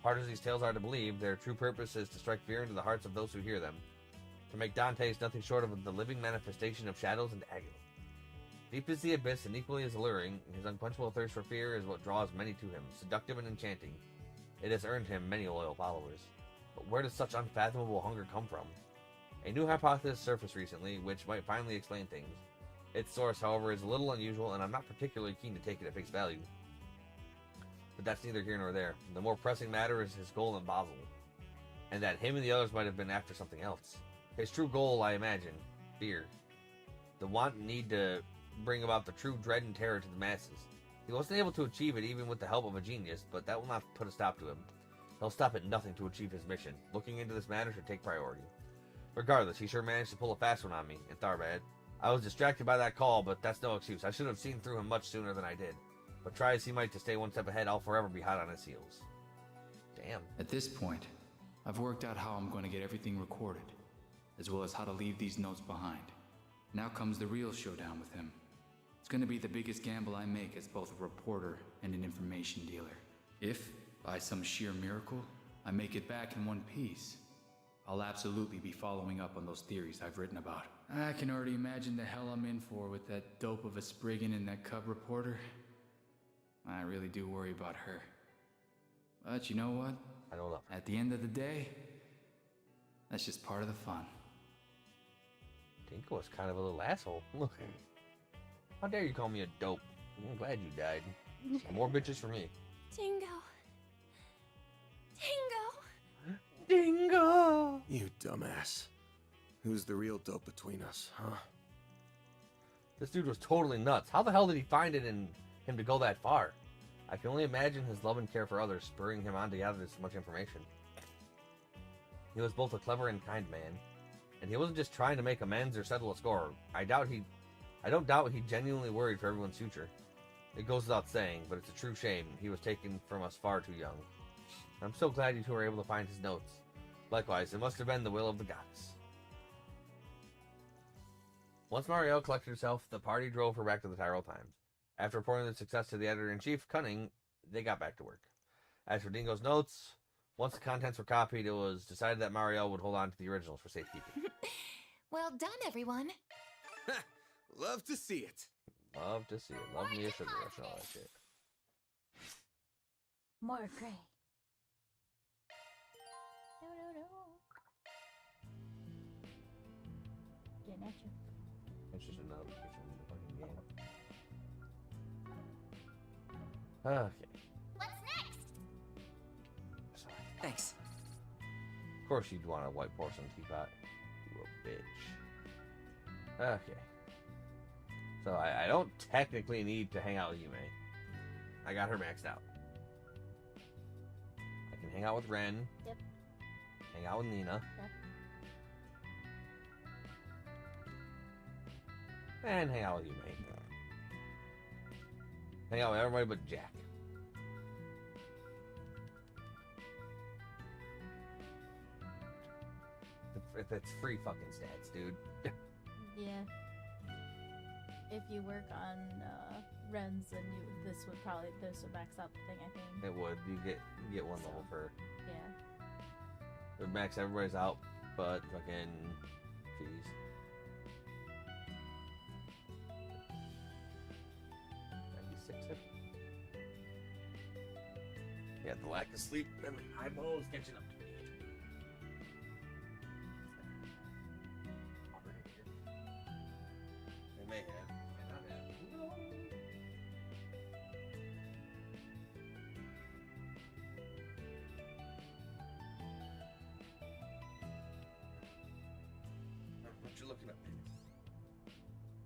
Hard as these tales are to believe, their true purpose is to strike fear into the hearts of those who hear them. To make Dantes nothing short of the living manifestation of shadows and agony. Deep is the abyss and equally as alluring, his unquenchable thirst for fear is what draws many to him, seductive and enchanting. It has earned him many loyal followers. But where does such unfathomable hunger come from? A new hypothesis surfaced recently, which might finally explain things. Its source, however, is a little unusual, and I'm not particularly keen to take it at face value. But that's neither here nor there. The more pressing matter is his goal in Basel, and that him and the others might have been after something else. His true goal, I imagine, fear. The want and need to bring about the true dread and terror to the masses. He wasn't able to achieve it even with the help of a genius, but that will not put a stop to him. He'll stop at nothing to achieve his mission. Looking into this matter should take priority. Regardless, he sure managed to pull a fast one on me in Tharbad. I was distracted by that call, but that's no excuse. I should have seen through him much sooner than I did. But try as he might to stay one step ahead, I'll forever be hot on his heels. Damn. At this point, I've worked out how I'm going to get everything recorded, as well as how to leave these notes behind. Now comes the real showdown with him. It's going to be the biggest gamble I make as both a reporter and an information dealer. If, by some sheer miracle, I make it back in one piece, I'll absolutely be following up on those theories I've written about. I can already imagine the hell I'm in for with that dope of a Spriggan and that cub reporter. I really do worry about her. But you know what? I don't know. At the end of the day, that's just part of the fun. Dingo was kind of a little asshole. Look. How dare you call me a dope? I'm glad you died. More bitches for me. Dingo. Dingo. Dingo! You dumbass. Who's the real dope between us, huh? This dude was totally nuts. How the hell did he find it in him to go that far? I can only imagine his love and care for others spurring him on to gather this much information. He was both a clever and kind man, and he wasn't just trying to make amends or settle a score. I don't doubt he genuinely worried for everyone's future. It goes without saying, but it's a true shame he was taken from us far too young. I'm so glad you two were able to find his notes. Likewise, it must have been the will of the goddess. Once Marielle collected herself, the party drove her back to the Tyrell Times. After reporting the success to the editor-in-chief, Cunning, they got back to work. As for Dingo's notes, once the contents were copied, it was decided that Marielle would hold on to the originals for safekeeping. Well done, everyone. Love to see it. Love to see it. Love me a sugar rush and all that shit. More gray. No. Getting at you. It's just another picture in the fucking game. Okay. What's next? Sorry. Thanks. Of course you'd want a white porcelain teapot. You a bitch. Okay. So I don't technically need to hang out with Yume. I got her maxed out. I can hang out with Ren. Yep. Hang out with Nina. Yep. And hang out with Yume. Hang out with everybody but Jack. It's free fucking stats, dude. Yeah. If you work on Rens, then this would max out the thing, I think. It would. You get one level for. Yeah. It would max everybody's out, but fucking fees. Yeah, the lack of sleep and my eyeballs catching up to me. They may have, may not have. Who knows? looking at?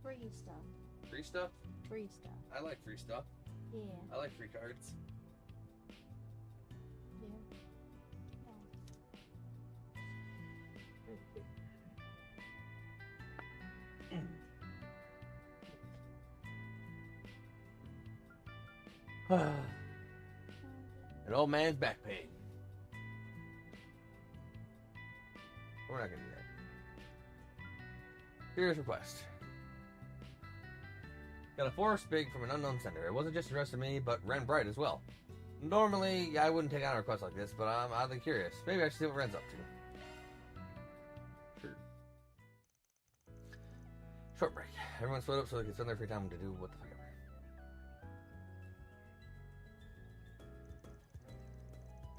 Free stuff. Free stuff? Free stuff. I like free stuff. Yeah. I like free cards. Yeah. An old man's back pain. We're not gonna do that. Here's a request. Got a forest big from an unknown sender. It wasn't just addressed to me, but Ren Bright as well. Normally, I wouldn't take on a request like this, but I'm oddly curious. Maybe I should see what Ren's up to. Sure. Short break. Everyone split up so they can spend their free time to do what the fuck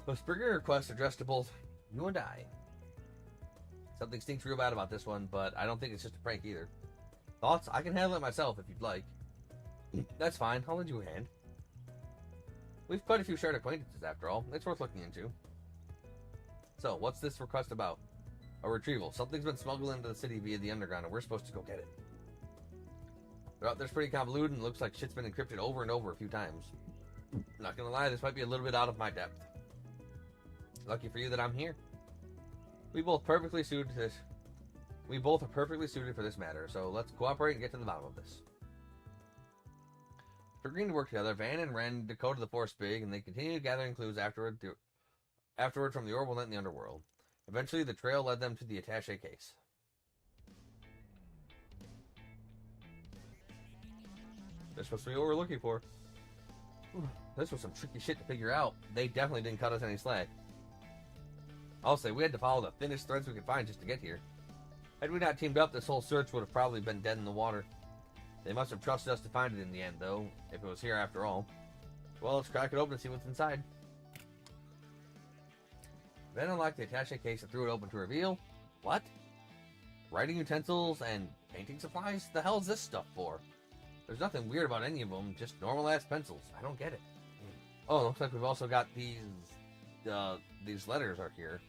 ever. A Springer request addressed to both you and I. Something stinks real bad about this one, but I don't think it's just a prank either. Thoughts? I can handle it myself if you'd like. That's fine. I'll lend you a hand. We've quite a few shared acquaintances, after all. It's worth looking into. So, what's this request about? A retrieval. Something's been smuggled into the city via the underground, and we're supposed to go get it. They're out there's pretty convoluted, and looks like shit's been encrypted over and over a few times. Not gonna lie, this might be a little bit out of my depth. Lucky for you that I'm here. We both are perfectly suited for this matter, so let's cooperate and get to the bottom of this. For agreeing to work together, Van and Ren decoded the Force Big, and they continued gathering clues afterward from the orbital net in the underworld. Eventually, the trail led them to the attaché case. This supposed to be what we're looking for. This was some tricky shit to figure out. They definitely didn't cut us any slack. I'll say, we had to follow the thinnest threads we could find just to get here. Had we not teamed up, this whole search would have probably been dead in the water. They must have trusted us to find it in the end, though, if it was here after all. Well, let's crack it open and see what's inside. Then unlocked the attaché case and threw it open to reveal... What? Writing utensils and painting supplies? The hell is this stuff for? There's nothing weird about any of them, just normal-ass pencils. I don't get it. Oh, looks like we've also got these letters are here.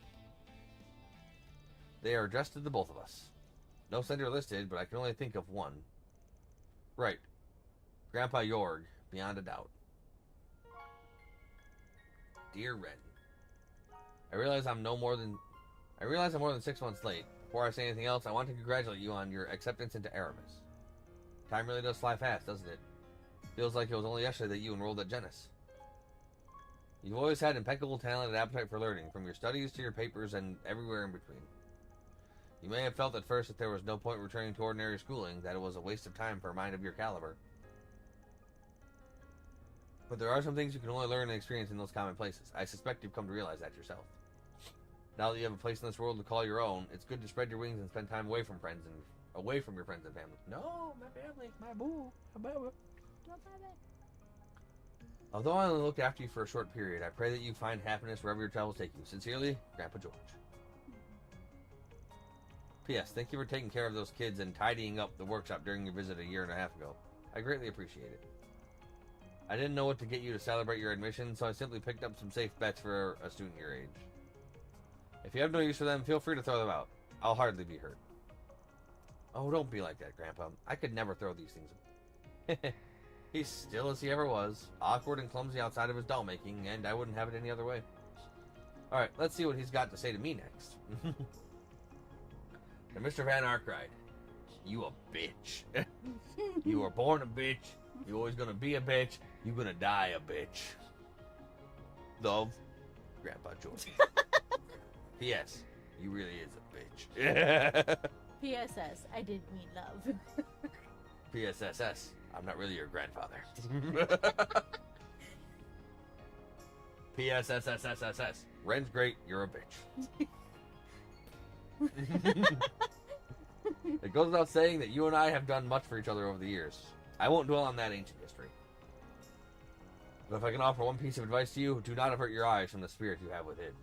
They are addressed to the both of us. No sender listed, but I can only think of one. Right. Grandpa Jorg, beyond a doubt. Dear Ren, I realize I'm more than 6 months late. Before I say anything else, I want to congratulate you on your acceptance into Aramis. Time really does fly fast, doesn't it? Feels like it was only yesterday that you enrolled at Genis. You've always had impeccable talent and appetite for learning, from your studies to your papers and everywhere in between. You may have felt at first that there was no point returning to ordinary schooling, that it was a waste of time for a mind of your caliber. But there are some things you can only learn and experience in those common places. I suspect you've come to realize that yourself. Now that you have a place in this world to call your own, it's good to spread your wings and spend time away from your friends and family. No, my family, my boo, my baby. Although I only looked after you for a short period, I pray that you find happiness wherever your travels take you. Sincerely, Grandpa George. P.S. Thank you for taking care of those kids and tidying up the workshop during your visit a year and a half ago. I greatly appreciate it. I didn't know what to get you to celebrate your admission, so I simply picked up some safe bets for a student your age. If you have no use for them, feel free to throw them out. I'll hardly be hurt. Oh, don't be like that, Grandpa. I could never throw these things away. He's still as he ever was, awkward and clumsy outside of his doll making, and I wouldn't have it any other way. Alright, let's see what he's got to say to me next. And Mr. Van Arkwright, you a bitch. You were born a bitch. You always gonna be a bitch. You gonna die a bitch. Love, Grandpa George. P.S. You really is a bitch. P.S.S. I didn't mean love. P.S.S.S. I'm not really your grandfather. P.S.S.S.S.S.S. Ren's great, you're a bitch. It goes without saying that you and I have done much for each other over the years. I won't dwell on that ancient history. But if I can offer one piece of advice to you, do not avert your eyes from the spirit you have within.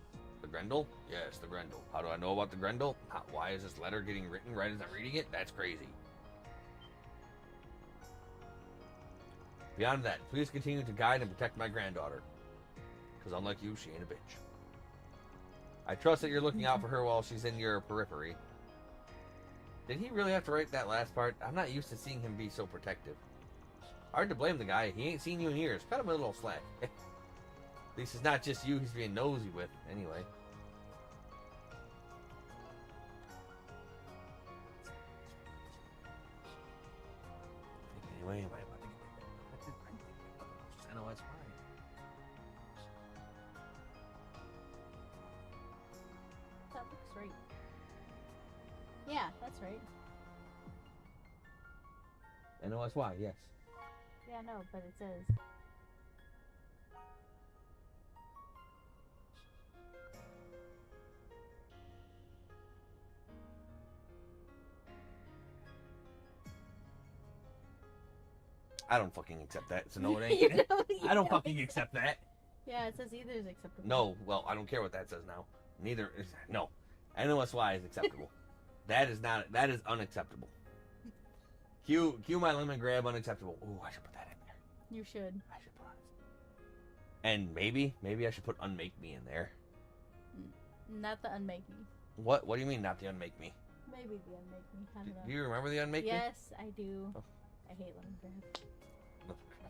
The Grendel? Yes, the Grendel. How do I know about the Grendel? Why is this letter getting written right as I'm reading it? That's crazy. Beyond that, please continue to guide and protect my granddaughter. Because unlike you, she ain't a bitch. I trust that you're looking out for her while she's in your periphery. Did he really have to write that last part? I'm not used to seeing him be so protective. Hard to blame the guy. He ain't seen you in years. Cut him a little slack. At least it's not just you he's being nosy with, anyway. Anyway, am I about to get I know that's fine. That looks right. Yeah, that's right. NOSY, yes. Yeah, no, but it says. I don't fucking accept that, so no it You ain't. know, you I don't know. fucking accept that. Yeah, it says either is acceptable. No, well, I don't care what that says now. Neither is, no. NOSY is acceptable. That is unacceptable. Cue my lemon grab unacceptable. Ooh, I should put that in there. You should. I should put it. And maybe I should put unmake me in there. Not the unmake me. What do you mean not the unmake me? Maybe the unmake me. I don't know. Do you remember the unmake me? Yes, I do. Oh. I hate lemon grab.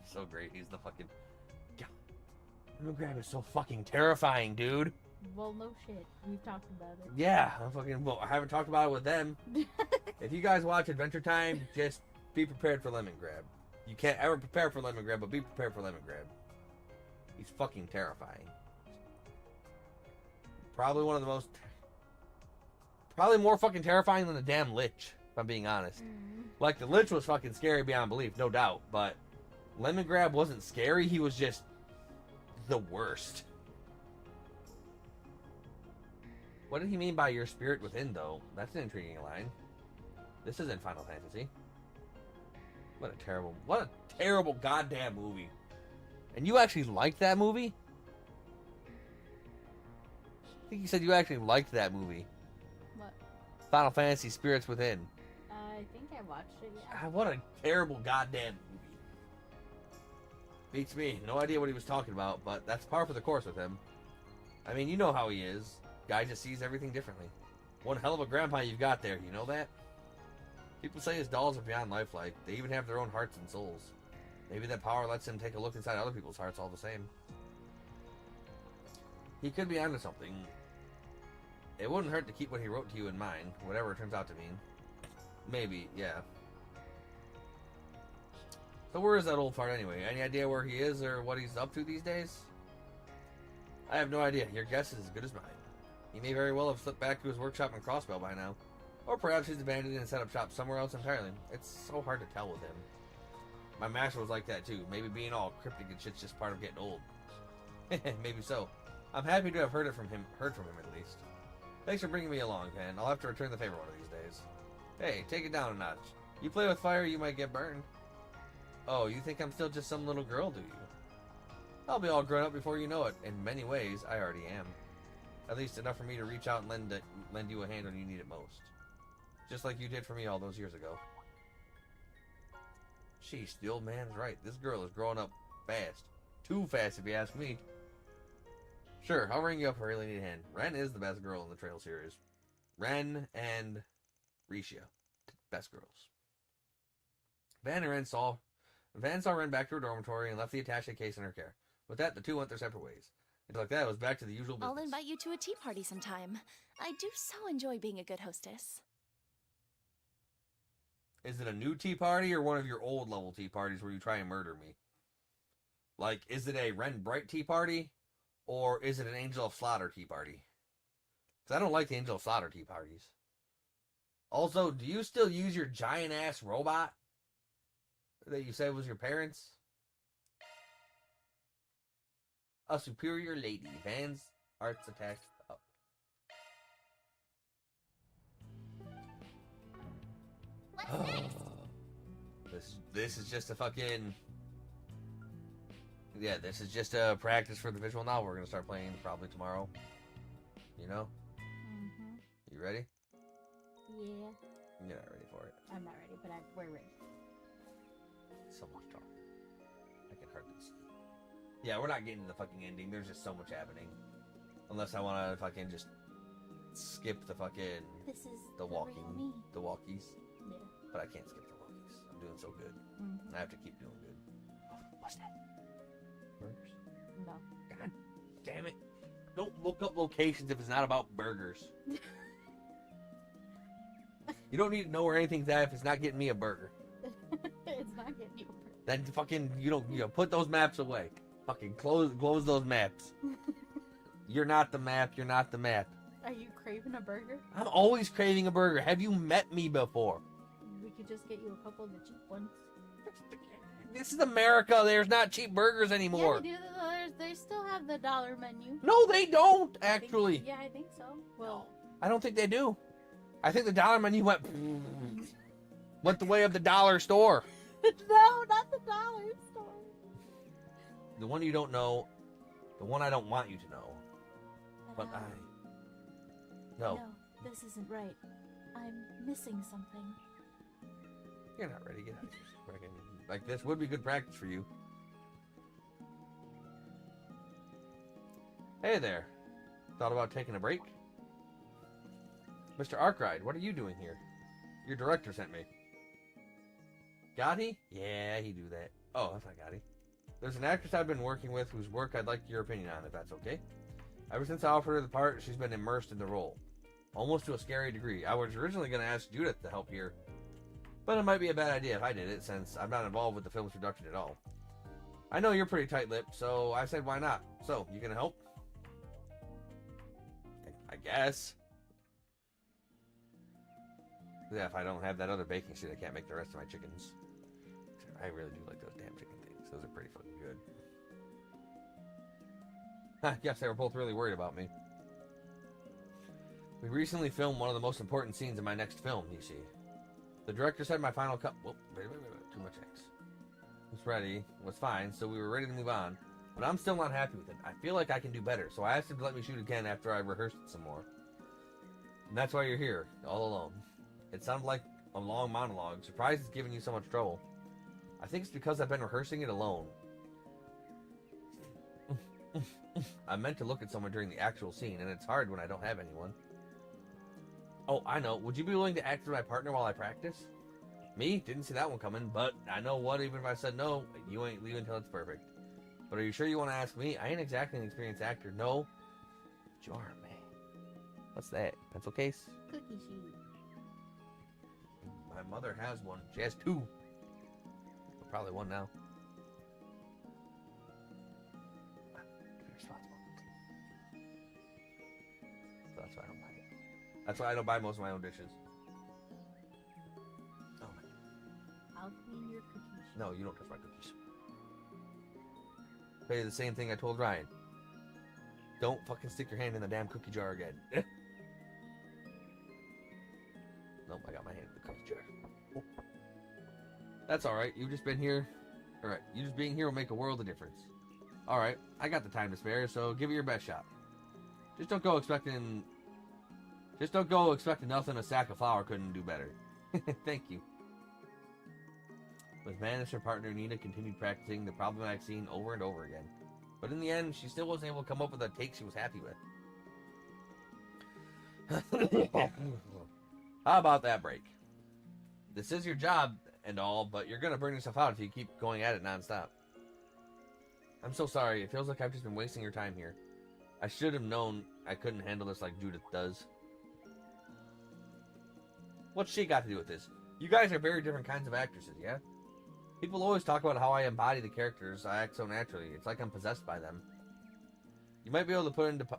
So great. He's the fucking. God. Lemon grab is so fucking terrifying, dude. Well, no shit. We've talked about it. Yeah, I haven't talked about it with them. If you guys watch Adventure Time, just be prepared for lemon grab. You can't ever prepare for lemon grab, but be prepared for lemon grab. He's fucking terrifying. Probably more fucking terrifying than the damn Lich, if I'm being honest. Like, the Lich was fucking scary beyond belief, no doubt, but lemon grab wasn't scary, he was just the worst. What did he mean by your spirit within, though? That's an intriguing line. This isn't Final Fantasy. What a terrible goddamn movie. And you actually liked that movie? I think you said you actually liked that movie. What? Final Fantasy Spirits Within. I think I watched it, yeah. God, what a terrible goddamn movie. Beats me. No idea what he was talking about, but that's par for the course with him. I mean, you know how he is. Guy just sees everything differently. One hell of a grandpa you've got there, you know that? People say his dolls are beyond lifelike. They even have their own hearts and souls. Maybe that power lets him take a look inside other people's hearts all the same. He could be onto something. It wouldn't hurt to keep what he wrote to you in mind, whatever it turns out to mean. Maybe, yeah. So where is that old fart anyway? Any idea where he is or what he's up to these days? I have no idea. Your guess is as good as mine. He may very well have slipped back to his workshop in Crossbell by now. Or perhaps he's abandoned and set up shop somewhere else entirely. It's so hard to tell with him. My master was like that too. Maybe being all cryptic and shit's just part of getting old. Maybe so. I'm happy to have heard from him at least. Thanks for bringing me along, Ken. I'll have to return the favor one of these days. Hey, take it down a notch. You play with fire, you might get burned. Oh, you think I'm still just some little girl, do you? I'll be all grown up before you know it. In many ways, I already am. At least enough for me to reach out and lend you a hand when you need it most. Just like you did for me all those years ago. Sheesh, the old man's right. This girl is growing up fast. Too fast, if you ask me. Sure, I'll ring you up if I really need a hand. Ren is the best girl in the Trail series. Ren and Risha. Best girls. Van saw Ren back to her dormitory and left the attaché case in her care. With that, the two went their separate ways. It's like that, it was back to the usual business. I'll invite you to a tea party sometime. I do so enjoy being a good hostess. Is it a new tea party or one of your old level tea parties where you try and murder me? Like, is it a Ren Bright tea party? Or is it an Angel of Slaughter tea party? Because I don't like the Angel of Slaughter tea parties. Also, do you still use your giant-ass robot that you said was your parents? A superior lady. Van's arts attached up. What's next? This is just a fucking... Yeah, this is just a practice for the visual novel we're going to start playing probably tomorrow. You know? Mm-hmm. You ready? Yeah. You're not ready for it. I'm not ready, but we're ready. So much talk. I can hardly see. Yeah, we're not getting to the fucking ending. There's just so much happening. Unless I want to fucking just skip the fucking This is the real walking, me. the walkies, Yeah. but I can't skip the walkies. I'm doing so good. Mhm. I have to keep doing good. What's that? Burgers? No. God damn it! Don't look up locations if it's not about burgers. You don't need to know where anything's at if it's not getting me a burger. It's not getting you a burger. Then fucking you know put those maps away. Fucking close those maps. You're not the map. You're not the map. Are you craving a burger? I'm always craving a burger. Have you met me before? We could just get you a couple of the cheap ones. This is America. There's not cheap burgers anymore. Yeah, they still have the dollar menu. No, they don't actually. I think so. Well, I don't think they do. I think the dollar menu went the way of the dollar store. no, not the dollar store. The one you don't know, the one I don't want you to know. But No. No, this isn't right. I'm missing something. You're not ready. Get out of here. Like, this would be good practice for you. Hey there. Thought about taking a break? Mr. Arkwright, what are you doing here? Your director sent me. Gotti? Yeah, he do that. Oh, that's not Gotti. There's an actress I've been working with whose work I'd like your opinion on, if that's okay. Ever since I offered her the part, she's been immersed in the role. Almost to a scary degree. I was originally going to ask Judith to help here, but it might be a bad idea if I did it, since I'm not involved with the film's production at all. I know you're pretty tight-lipped, so I said why not. So, you gonna help? I guess. Yeah, if I don't have that other baking sheet, I can't make the rest of my chickens. I really do like those damn chicken things. Those are pretty fucking good. I guess they were both really worried about me. We recently filmed one of the most important scenes in my next film, you see. The director said my final cut... Whoop, wait, too much X. Was ready, was fine, so we were ready to move on. But I'm still not happy with it. I feel like I can do better, so I asked him to let me shoot again after I rehearsed it some more. And that's why you're here, all alone. It sounded like a long monologue. Surprised it's giving you so much trouble. I think it's because I've been rehearsing it alone. I meant to look at someone during the actual scene, and it's hard when I don't have anyone. Oh, I know. Would you be willing to act as my partner while I practice? Me? Didn't see that one coming, but I know what, even if I said no, you ain't leaving until it's perfect. But are you sure you want to ask me? I ain't exactly an experienced actor, no. But you are, man. What's that? Pencil case? Cookie sheet. My mother has one. She has two. Well, probably one now. Be responsible. So that's why I don't buy it. That's why I don't buy most of my own dishes. Oh my. I'll clean your cookie sheet. No, you don't touch my cookies. Tell you the same thing I told Ryan. Don't fucking stick your hand in the damn cookie jar again. Nope, I got my hand in the cookie jar. Oh. That's alright, you've just been here. Alright, you just being here will make a world of difference. Alright, I got the time to spare, so give it your best shot. Just don't go expecting nothing a sack of flour couldn't do better. Thank you. With Man as her partner, Nina continued practicing the problematic scene over and over again. But in the end, she still wasn't able to come up with a take she was happy with. How about that break? This is your job and all, but you're gonna burn yourself out if you keep going at it nonstop. I'm so sorry. It feels like I've just been wasting your time here. I should have known I couldn't handle this like Judith does. What's she got to do with this? You guys are very different kinds of actresses, yeah? People always talk about how I embody the characters. I act so naturally. It's like I'm possessed by them. You might be able to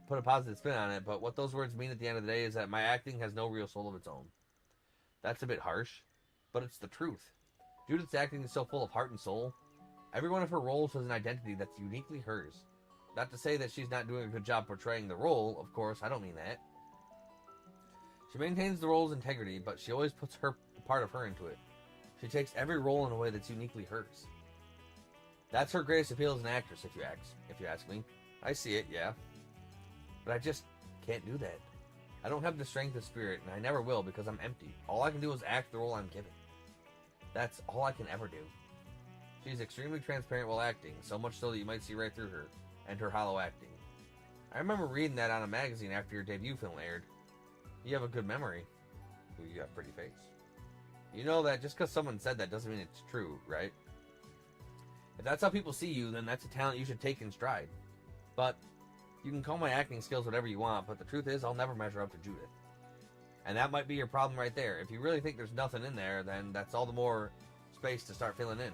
put a positive spin on it, but what those words mean at the end of the day is that my acting has no real soul of its own. That's a bit harsh, but it's the truth. Judith's acting is so full of heart and soul. Every one of her roles has an identity that's uniquely hers. Not to say that she's not doing a good job portraying the role, of course, I don't mean that. She maintains the role's integrity, but she always puts a part of her into it. She takes every role in a way that's uniquely hers. That's her greatest appeal as an actress, if you ask me. I see it, yeah. But I just can't do that. I don't have the strength of spirit, and I never will because I'm empty. All I can do is act the role I'm given. That's all I can ever do. She's extremely transparent while acting, so much so that you might see right through her, and her hollow acting. I remember reading that on a magazine after your debut film aired. You have a good memory. Ooh, you got a pretty face. You know that just because someone said that doesn't mean it's true, right? If that's how people see you, then that's a talent you should take in stride. But you can call my acting skills whatever you want, but the truth is I'll never measure up to Judith. And that might be your problem right there. If you really think there's nothing in there, then that's all the more space to start filling in.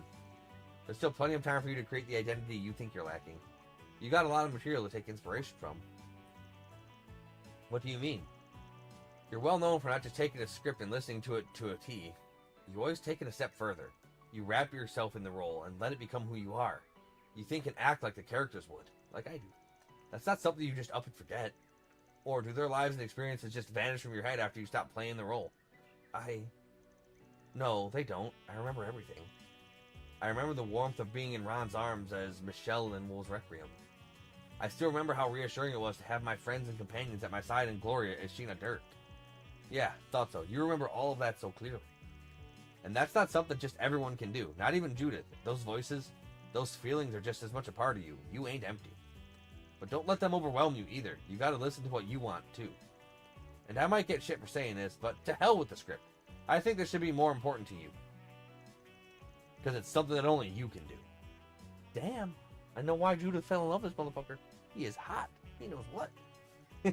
There's still plenty of time for you to create the identity you think you're lacking. You got a lot of material to take inspiration from. What do you mean? You're well known for not just taking a script and listening to it to a T. You always take it a step further. You wrap yourself in the role and let it become who you are. You think and act like the characters would, like I do. That's not something you just up and forget. Or do their lives and experiences just vanish from your head after you stop playing the role? No, they don't. I remember everything. I remember the warmth of being in Ron's arms as Michelle in Wolves Requiem. I still remember how reassuring it was to have my friends and companions at my side in Gloria as Sheena Dirk. Yeah, thought so. You remember all of that so clearly. And that's not something just everyone can do. Not even Judith. Those voices, those feelings are just as much a part of you. You ain't empty. But don't let them overwhelm you either. You gotta listen to what you want, too. And I might get shit for saying this, but to hell with the script. I think this should be more important to you. Because it's something that only you can do. Damn. I know why Judith fell in love with this motherfucker. He is hot. He knows what. I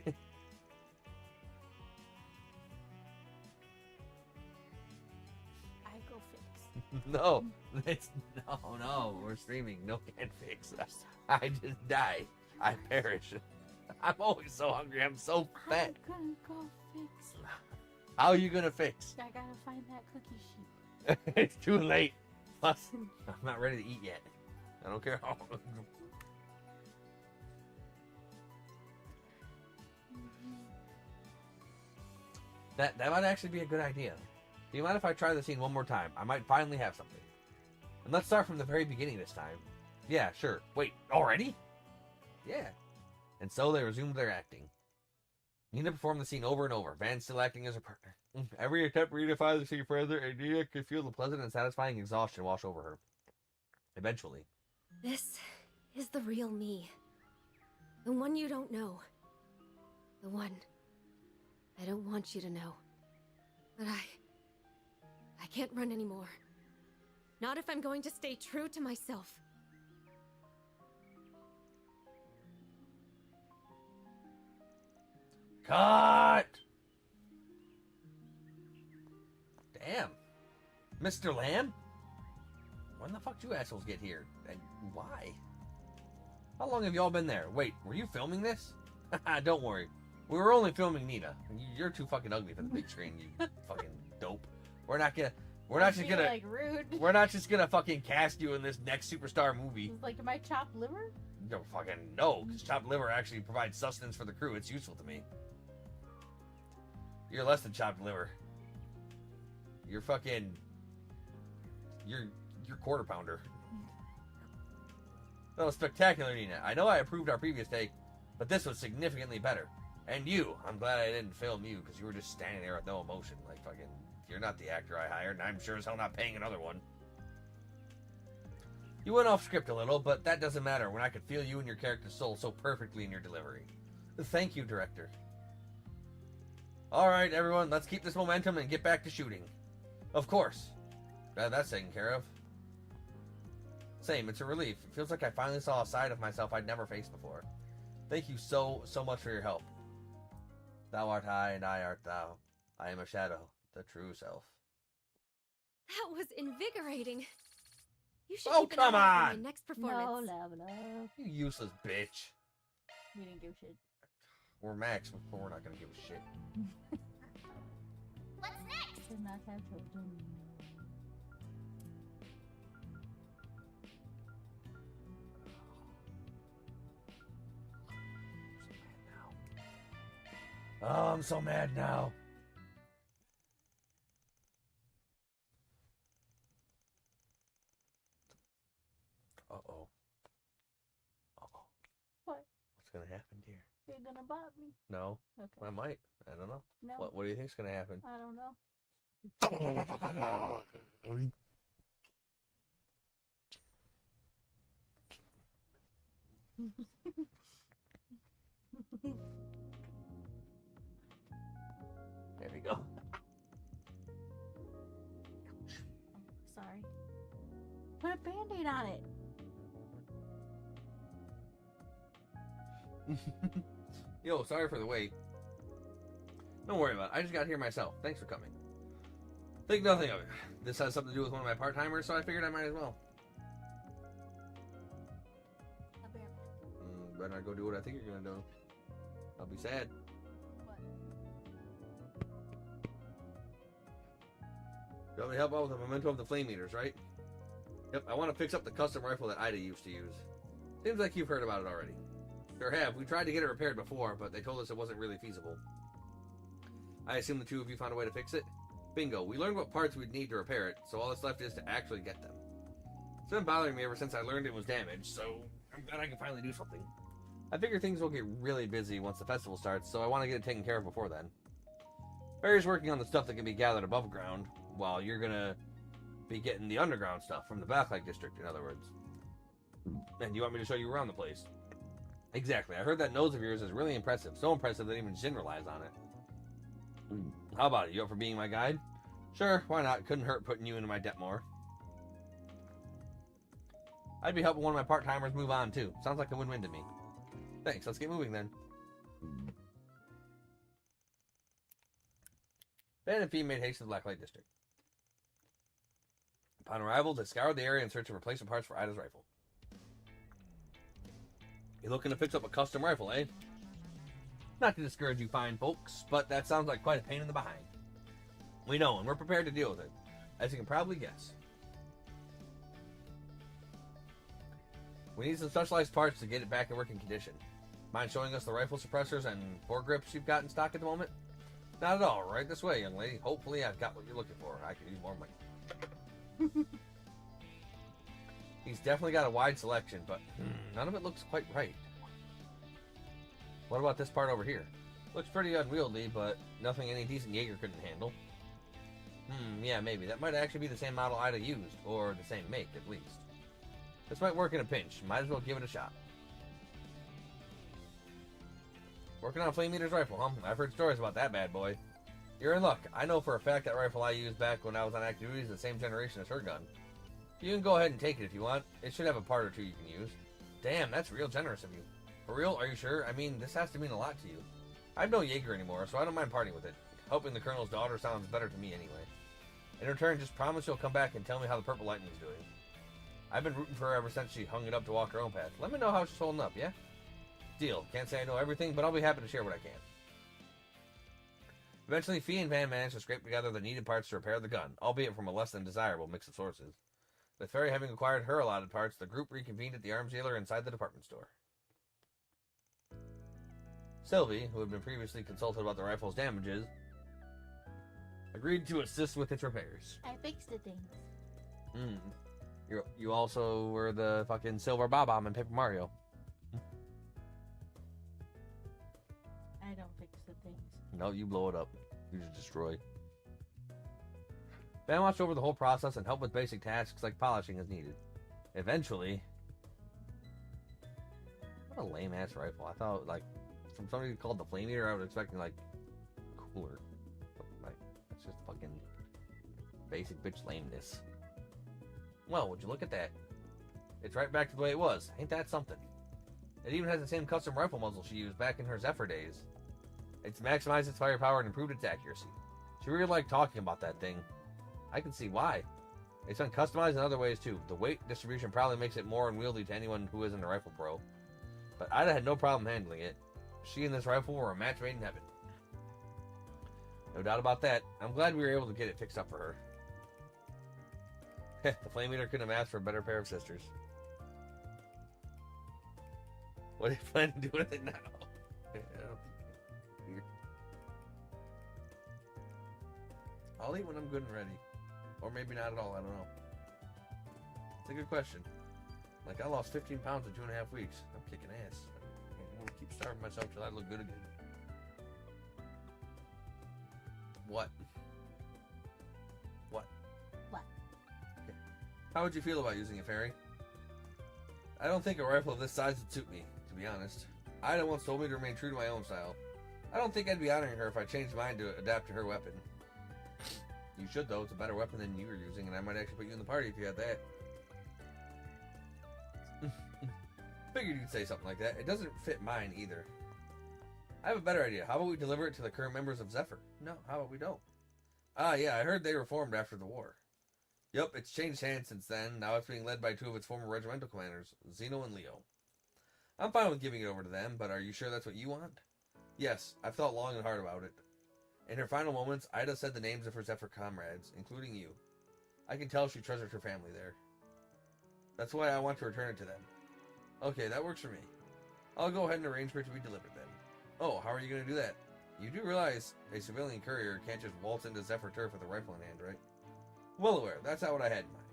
go fix. No. No. We're streaming. No can't fix. I just die. I perish. I'm always so hungry. I'm so fat. I'm gonna go fix. How are you gonna fix? I gotta find that cookie sheet. It's too late. Plus, I'm not ready to eat yet. I don't care how. That might actually be a good idea. Do you mind if I try the scene one more time? I might finally have something. And let's start from the very beginning this time. Yeah, sure. Wait, already? Yeah. And so they resumed their acting. Nina performed the scene over and over, Van still acting as her partner. Every attempt redefined the scene further, and Nina could feel the pleasant and satisfying exhaustion wash over her. Eventually. This is the real me. The one you don't know. The one I don't want you to know. But I can't run anymore. Not if I'm going to stay true to myself. Cut! Damn. Mr. Lamb? When the fuck did you assholes get here? And why? How long have y'all been there? Wait, were you filming this? Don't worry. We were only filming Nina. You're too fucking ugly for the big screen, you fucking dope. We're not just gonna fucking cast you in this next superstar movie. It's like, am I chopped liver? No, fucking no, because chopped liver actually provides sustenance for the crew. It's useful to me. You're less than chopped liver. You're fucking... You're quarter pounder. That was spectacular, Nina. I know I approved our previous take, but this was significantly better. And you, I'm glad I didn't film you, because you were just standing there with no emotion. Like, fucking, you're not the actor I hired, and I'm sure as hell not paying another one. You went off script a little, but that doesn't matter when I could feel you and your character's soul so perfectly in your delivery. Thank you, director. Alright, everyone, let's keep this momentum and get back to shooting. Of course. Glad that's taken care of. Same, it's a relief. It feels like I finally saw a side of myself I'd never faced before. Thank you so much for your help. Thou art I, and I art thou. I am a shadow, the true self. That was invigorating. You should Oh, keep an come eye out for on! my next performance. No, love. You useless bitch. We didn't give a shit. We're Max, but we're not gonna give a shit. What's next? To not have children. Oh, I'm so mad now. Uh-oh. What? What's gonna happen, dear? You're gonna bop me? No. Okay. I might. I don't know. No. What do you think's gonna happen? I don't know. sorry. Put a band-aid on it. Yo, sorry for the wait. Don't worry about it. I just got here myself. Thanks for coming. Think nothing of it. This has something to do with one of my part-timers, so I figured I might as well. Better not go do what I think you're gonna do. I'll be sad. What? You want me to help out with the memento of the flame eaters, right? Yep, I want to fix up the custom rifle that Ida used to use. Seems like you've heard about it already. Sure have. We tried to get it repaired before, but they told us it wasn't really feasible. I assume the two of you found a way to fix it? Bingo. We learned what parts we'd need to repair it, so all that's left is to actually get them. It's been bothering me ever since I learned it was damaged, so I'm glad I can finally do something. I figure things will get really busy once the festival starts, so I want to get it taken care of before then. Barry's working on the stuff that can be gathered above ground, while you're gonna be getting the underground stuff from the Blacklight District, in other words. And you want me to show you around the place? Exactly. I heard that nose of yours is really impressive. So impressive that even Jin relies on it. How about it? You up for being my guide? Sure, why not? Couldn't hurt putting you into my debt more. I'd be helping one of my part-timers move on, too. Sounds like a win-win to me. Thanks, let's get moving then. Ben and Fee made haste to the Blacklight District. Upon arrival, they scoured the area in search of replacement parts for Ida's rifle. You looking to fix up a custom rifle, eh? Not to discourage you fine folks, but that sounds like quite a pain in the behind. We know, and we're prepared to deal with it, as you can probably guess. We need some specialized parts to get it back in working condition. Mind showing us the rifle suppressors and foregrips you've got in stock at the moment? Not at all. Right this way, young lady. Hopefully I've got what you're looking for. I could use more money. He's definitely got a wide selection, but none of it looks quite right. What about this part over here? Looks pretty unwieldy, but nothing any decent Jaeger couldn't handle. Yeah, maybe. That might actually be the same model Ida used, or the same make, at least. This might work in a pinch. Might as well give it a shot. Working on Flame Eater's rifle, huh? I've heard stories about that bad boy. You're in luck. I know for a fact that rifle I used back when I was on active duty is the same generation as her gun. You can go ahead and take it if you want. It should have a part or two you can use. Damn, that's real generous of you. For real? Are you sure? I mean, this has to mean a lot to you. I have no Jaeger anymore, so I don't mind parting with it. Helping the Colonel's daughter sounds better to me anyway. In return, just promise you'll come back and tell me how the Purple Lightning's doing. I've been rooting for her ever since she hung it up to walk her own path. Let me know how she's holding up, yeah? Deal. Can't say I know everything, but I'll be happy to share what I can. Eventually, Fee and Van managed to scrape together the needed parts to repair the gun, albeit from a less than desirable mix of sources. With Fairy having acquired her allotted parts, the group reconvened at the arms dealer inside the department store. Sylvie, who had been previously consulted about the rifle's damages, agreed to assist with its repairs. I fixed the things. You also were the fucking Silver Bob-omb in Paper Mario. I don't fix the things. No, you blow it up. You just destroy. Ben watched over the whole process and helped with basic tasks like polishing as needed. Eventually... What a lame-ass rifle. I thought, like, from somebody called the Flame Eater, I was expecting, like, cooler. But, like, it's just fucking basic bitch lameness. Well, would you look at that? It's right back to the way it was. Ain't that something? It even has the same custom rifle muzzle she used back in her Zephyr days. It's maximized its firepower and improved its accuracy. She really liked talking about that thing. I can see why. It's been customized in other ways too. The weight distribution probably makes it more unwieldy to anyone who isn't a rifle pro. But Ida had no problem handling it. She and this rifle were a match made in heaven. No doubt about that. I'm glad we were able to get it fixed up for her. The Flame Eater couldn't have asked for a better pair of sisters. What do you plan to do with it now? I'll eat when I'm good and ready. Or maybe not at all, I don't know. It's a good question. Like, I lost 15 pounds in 2.5 weeks. I'm kicking ass. I'm gonna keep starving myself till I look good again. What? What? What? Okay. How would you feel about using it, Fairy? I don't think a rifle of this size would suit me, to be honest. Ida once told me to remain true to my own style. I don't think I'd be honoring her if I changed mine to adapt to her weapon. You should, though. It's a better weapon than you were using, and I might actually put you in the party if you had that. Figured you'd say something like that. It doesn't fit mine, either. I have a better idea. How about we deliver it to the current members of Zephyr? No, how about we don't? Ah, yeah, I heard they reformed after the war. Yep, it's changed hands since then. Now it's being led by two of its former regimental commanders, Zeno and Leo. I'm fine with giving it over to them, but are you sure that's what you want? Yes, I've thought long and hard about it. In her final moments, Ida said the names of her Zephyr comrades, including you. I can tell she treasured her family there. That's why I want to return it to them. Okay, that works for me. I'll go ahead and arrange for it to be delivered then. Oh, how are you going to do that? You do realize a civilian courier can't just waltz into Zephyr turf with a rifle in hand, right? Well aware, that's not what I had in mind.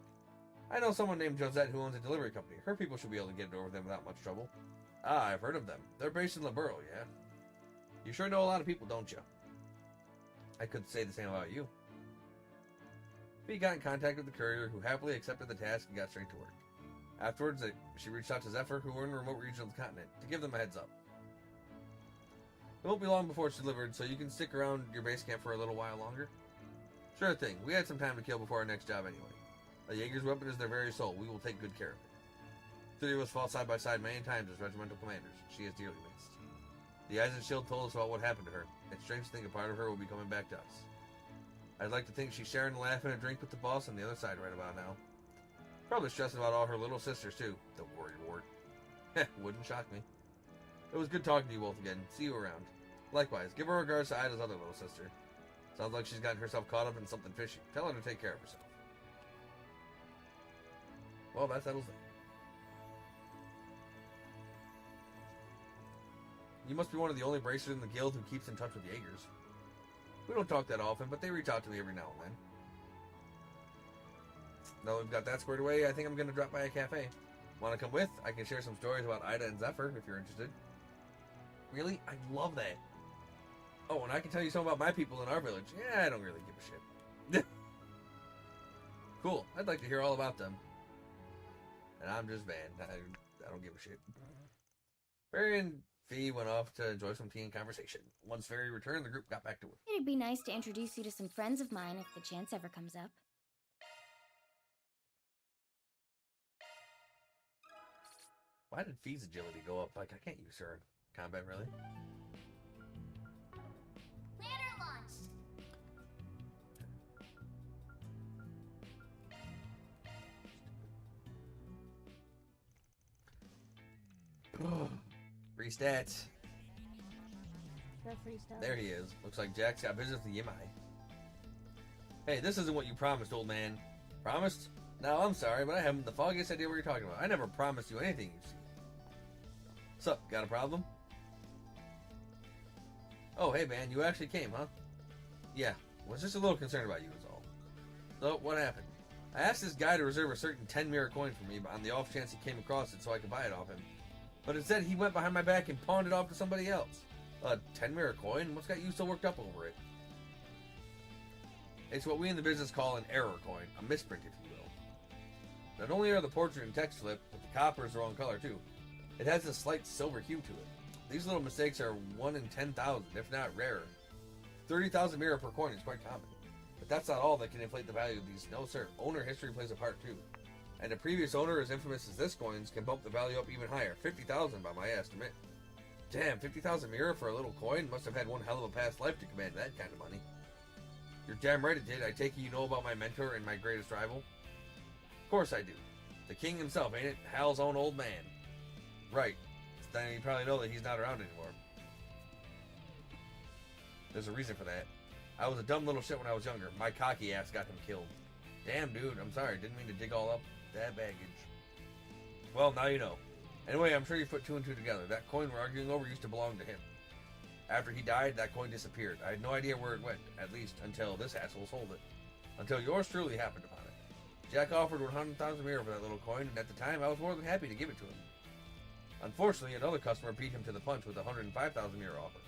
I know someone named Josette who owns a delivery company. Her people should be able to get it over them without much trouble. Ah, I've heard of them. They're based in Laburo, yeah? You sure know a lot of people, don't you? I could say the same about you. Fee got in contact with the courier, who happily accepted the task and got straight to work. Afterwards, she reached out to Zephyr, who were in a remote region of the continent, to give them a heads up. It won't be long before it's delivered, so you can stick around your base camp for a little while longer. Sure thing. We had some time to kill before our next job anyway. A Jaeger's weapon is their very soul. We will take good care of it. Three of us fought side by side many times as regimental commanders. She is dearly missed. The Eyes and Shield told us about what happened to her. It's strange to think a part of her will be coming back to us. I'd like to think she's sharing a laugh and a drink with the boss on the other side right about now. Probably stressing about all her little sisters too. The warrior wart. Heh, wouldn't shock me. It was good talking to you both again. See you around. Likewise, give her regards to Ida's other little sister. Sounds like she's gotten herself caught up in something fishy. Tell her to take care of herself. Well, that settles it. You must be one of the only bracers in the guild who keeps in touch with Jaegers. We don't talk that often, but they reach out to me every now and then. Now we've got that squared away, I think I'm going to drop by a cafe. Want to come with? I can share some stories about Ida and Zephyr if you're interested. Really? I love that. Oh, and I can tell you something about my people in our village. Yeah, I don't really give a shit. Cool. I'd like to hear all about them. And I'm just Van. I don't give a shit. Barry and Fee went off to enjoy some tea and conversation. Once Fairy returned, the group got back to work. It'd be nice to introduce you to some friends of mine if the chance ever comes up. Why did Fee's agility go up? Like, I can't use her in combat, really. Planner launched! Free stats. Got free stuff. There he is. Looks like Jack's got business with Yimai. Hey, this isn't what you promised, old man. Promised? No, I'm sorry, but I haven't the foggiest idea what you're talking about. I never promised you anything, you see. Sup, got a problem? Oh, hey man, you actually came, huh? Yeah, was just a little concerned about you is all. So, what happened? I asked this guy to reserve a certain 10 mirror coin for me on the off chance he came across it so I could buy it off him. But instead, he went behind my back and pawned it off to somebody else. A 10 mirror coin? What's got you so worked up over it? It's what we in the business call an error coin, a misprint if you will. Not only are the portrait and text flipped, but the copper is the wrong color too. It has a slight silver hue to it. These little mistakes are 1 in 10,000, if not rarer. 30,000 mirror per coin is quite common. But that's not all that can inflate the value of these. No sir, owner history plays a part too. And a previous owner as infamous as this coins can bump the value up even higher, 50,000 by my estimate. Damn, 50,000 mirror for a little coin must have had one hell of a past life to command that kind of money. You're damn right it did. I take it you know about my mentor and my greatest rival? Of course I do. The king himself, ain't it? Hal's own old man. Right. Then you probably know that he's not around anymore. There's a reason for that. I was a dumb little shit when I was younger. My cocky ass got him killed. Damn, dude. I'm sorry. Didn't mean to dig all up that baggage. Well, now you know. Anyway, I'm sure you put two and two together. That coin we're arguing over used to belong to him. After he died, that coin disappeared. I had no idea where it went, at least until this asshole sold it. Until yours truly happened upon it. Jack offered 100,000 mirror for that little coin, and at the time, I was more than happy to give it to him. Unfortunately, another customer beat him to the punch with a 105,000 mirror offer.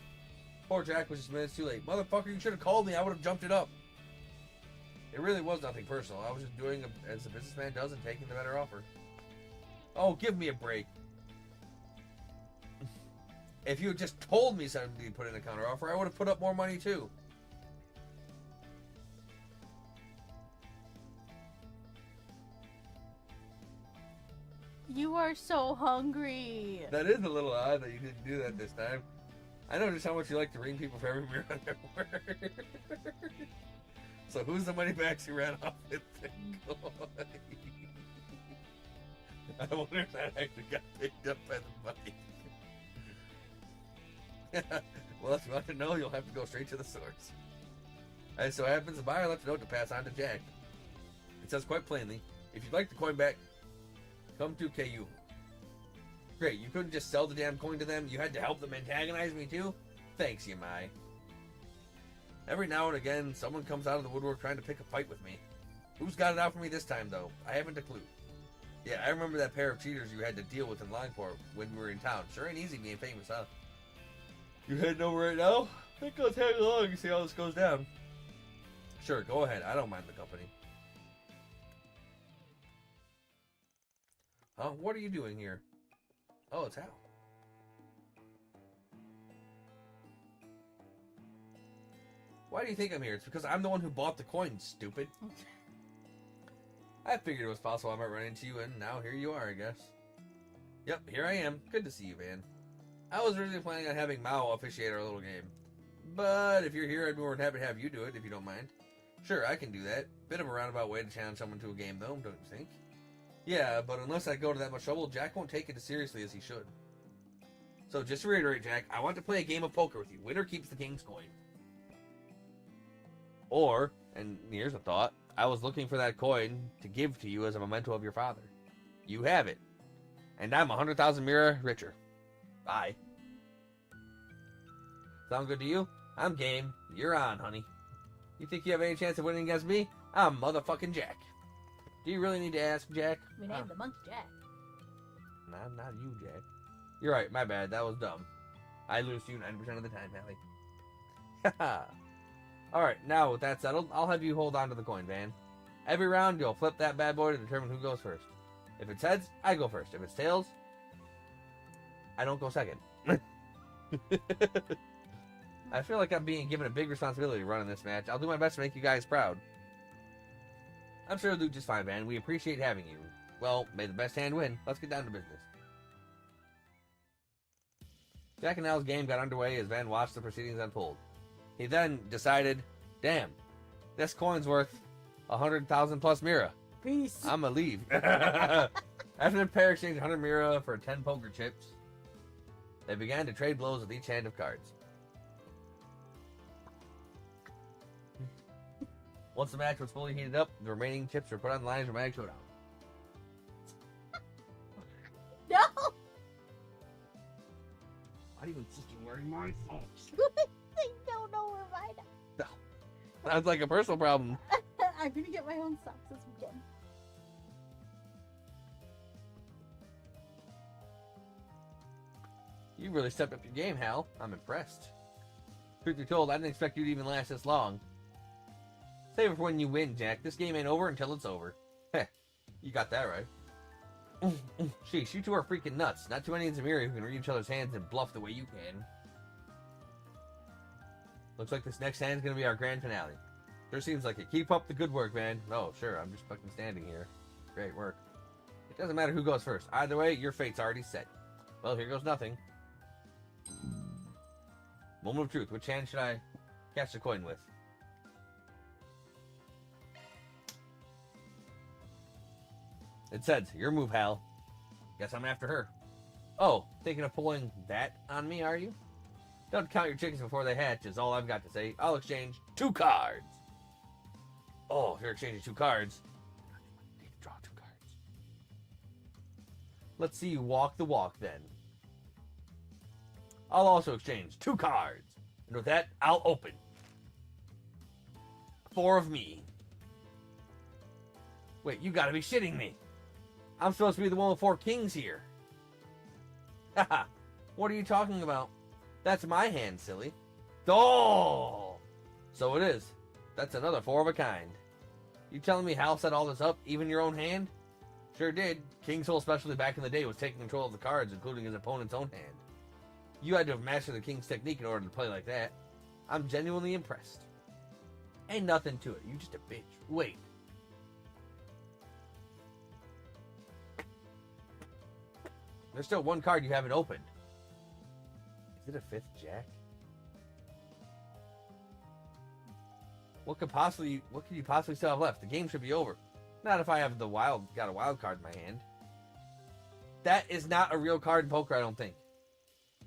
Poor Jack was just minutes too late. Motherfucker, you should have called me. I would have jumped it up. It really was nothing personal. I was just doing as a businessman does and taking the better offer. Oh, give me a break. If you had just told me somebody put in a counter offer, I would have put up more money too. You are so hungry. That is a little odd that you didn't do that this time. I know just how much you like to ring people for every mirror on their word. So who's the money bags you ran off with the coin? I wonder if that actually got picked up by the money. Well, if you want to know, you'll have to go straight to the source. And so happens the buyer left a note to pass on to Jack. It says quite plainly, if you'd like the coin back, come to KU. Great, you couldn't just sell the damn coin to them, you had to help them antagonize me too? Thanks, Yamai. Every now and again, someone comes out of the woodwork trying to pick a fight with me. Who's got it out for me this time, though? I haven't a clue. Yeah, I remember that pair of cheaters you had to deal with in line for when we were in town. Sure ain't easy being famous, huh? You heading over right now? I think I'll tag along and see how this goes down. Sure, go ahead. I don't mind the company. Huh? What are you doing here? Oh, it's Hal. Why do you think I'm here? It's because I'm the one who bought the coin, stupid. I figured it was possible I might run into you, and now here you are, I guess. Yep, here I am. Good to see you, Van. I was originally planning on having Mao officiate our little game. But if you're here, I'd be more than happy to have you do it, if you don't mind. Sure, I can do that. Bit of a roundabout way to challenge someone to a game, though, don't you think? Yeah, but unless I go to that much trouble, Jack won't take it as seriously as he should. So just to reiterate, Jack, I want to play a game of poker with you. Winner keeps the king's coin. Or, and here's a thought, I was looking for that coin to give to you as a memento of your father. You have it. And I'm 100,000 Mira richer. Bye. Sound good to you? I'm game. You're on, honey. You think you have any chance of winning against me? I'm motherfucking Jack. Do you really need to ask, Jack? We named the monkey Jack. Nah, not you, Jack. You're right, my bad. That was dumb. I lose to you 90% of the time, Hallie. Haha. Alright, now with that settled, I'll have you hold on to the coin, Van. Every round, you'll flip that bad boy to determine who goes first. If it's heads, I go first. If it's tails, I don't go second. I feel like I'm being given a big responsibility running this match. I'll do my best to make you guys proud. I'm sure you'll do just fine, Van. We appreciate having you. Well, may the best hand win. Let's get down to business. Jack and Al's game got underway as Van watched the proceedings unfold. He then decided, damn, this coin's worth 100,000 plus Mira. Peace. I'ma leave. After the pair exchanged 100 Mira for 10 poker chips, they began to trade blows with each hand of cards. Once the match was fully heated up, the remaining chips were put on the line as a dramatic showdown. No! Why do you insist on wearing my socks? I don't know where mine are. No. Sounds like a personal problem. I'm gonna get my own socks this weekend. You really stepped up your game, Hal. I'm impressed. Truth be told, I didn't expect you to even last this long. Save it for when you win, Jack. This game ain't over until it's over. Heh, you got that right. Sheesh, you two are freaking nuts. Not too many in Zamiri who can read each other's hands and bluff the way you can. Looks like this next hand's gonna be our grand finale. Sure seems like it. Keep up the good work, man. Oh, sure, I'm just fucking standing here. Great work. It doesn't matter who goes first. Either way, your fate's already set. Well, here goes nothing. Moment of truth. Which hand should I catch the coin with? It says, your move, Hal. Guess I'm after her. Oh, thinking of pulling that on me, are you? Don't count your chickens before they hatch is all I've got to say. I'll exchange 2 cards. Oh, if you're exchanging 2 cards, I need to draw 2 cards. Let's see you walk the walk, then. I'll also exchange 2 cards. And with that, I'll open 4 of me. Wait, you gotta be shitting me. I'm supposed to be the one with 4 kings here. Haha, what are you talking about? That's my hand, silly. Oh! So it is. That's another 4 of a kind. You telling me Hal set all this up, even your own hand? Sure did. King's whole specialty back in the day was taking control of the cards, including his opponent's own hand. You had to have mastered the king's technique in order to play like that. I'm genuinely impressed. Ain't nothing to it. You just a bitch. Wait. There's still one card you haven't opened. Is it a 5th jack? What could you possibly still have left? The game should be over. Not if I have got a wild card in my hand. That is not a real card in poker, I don't think.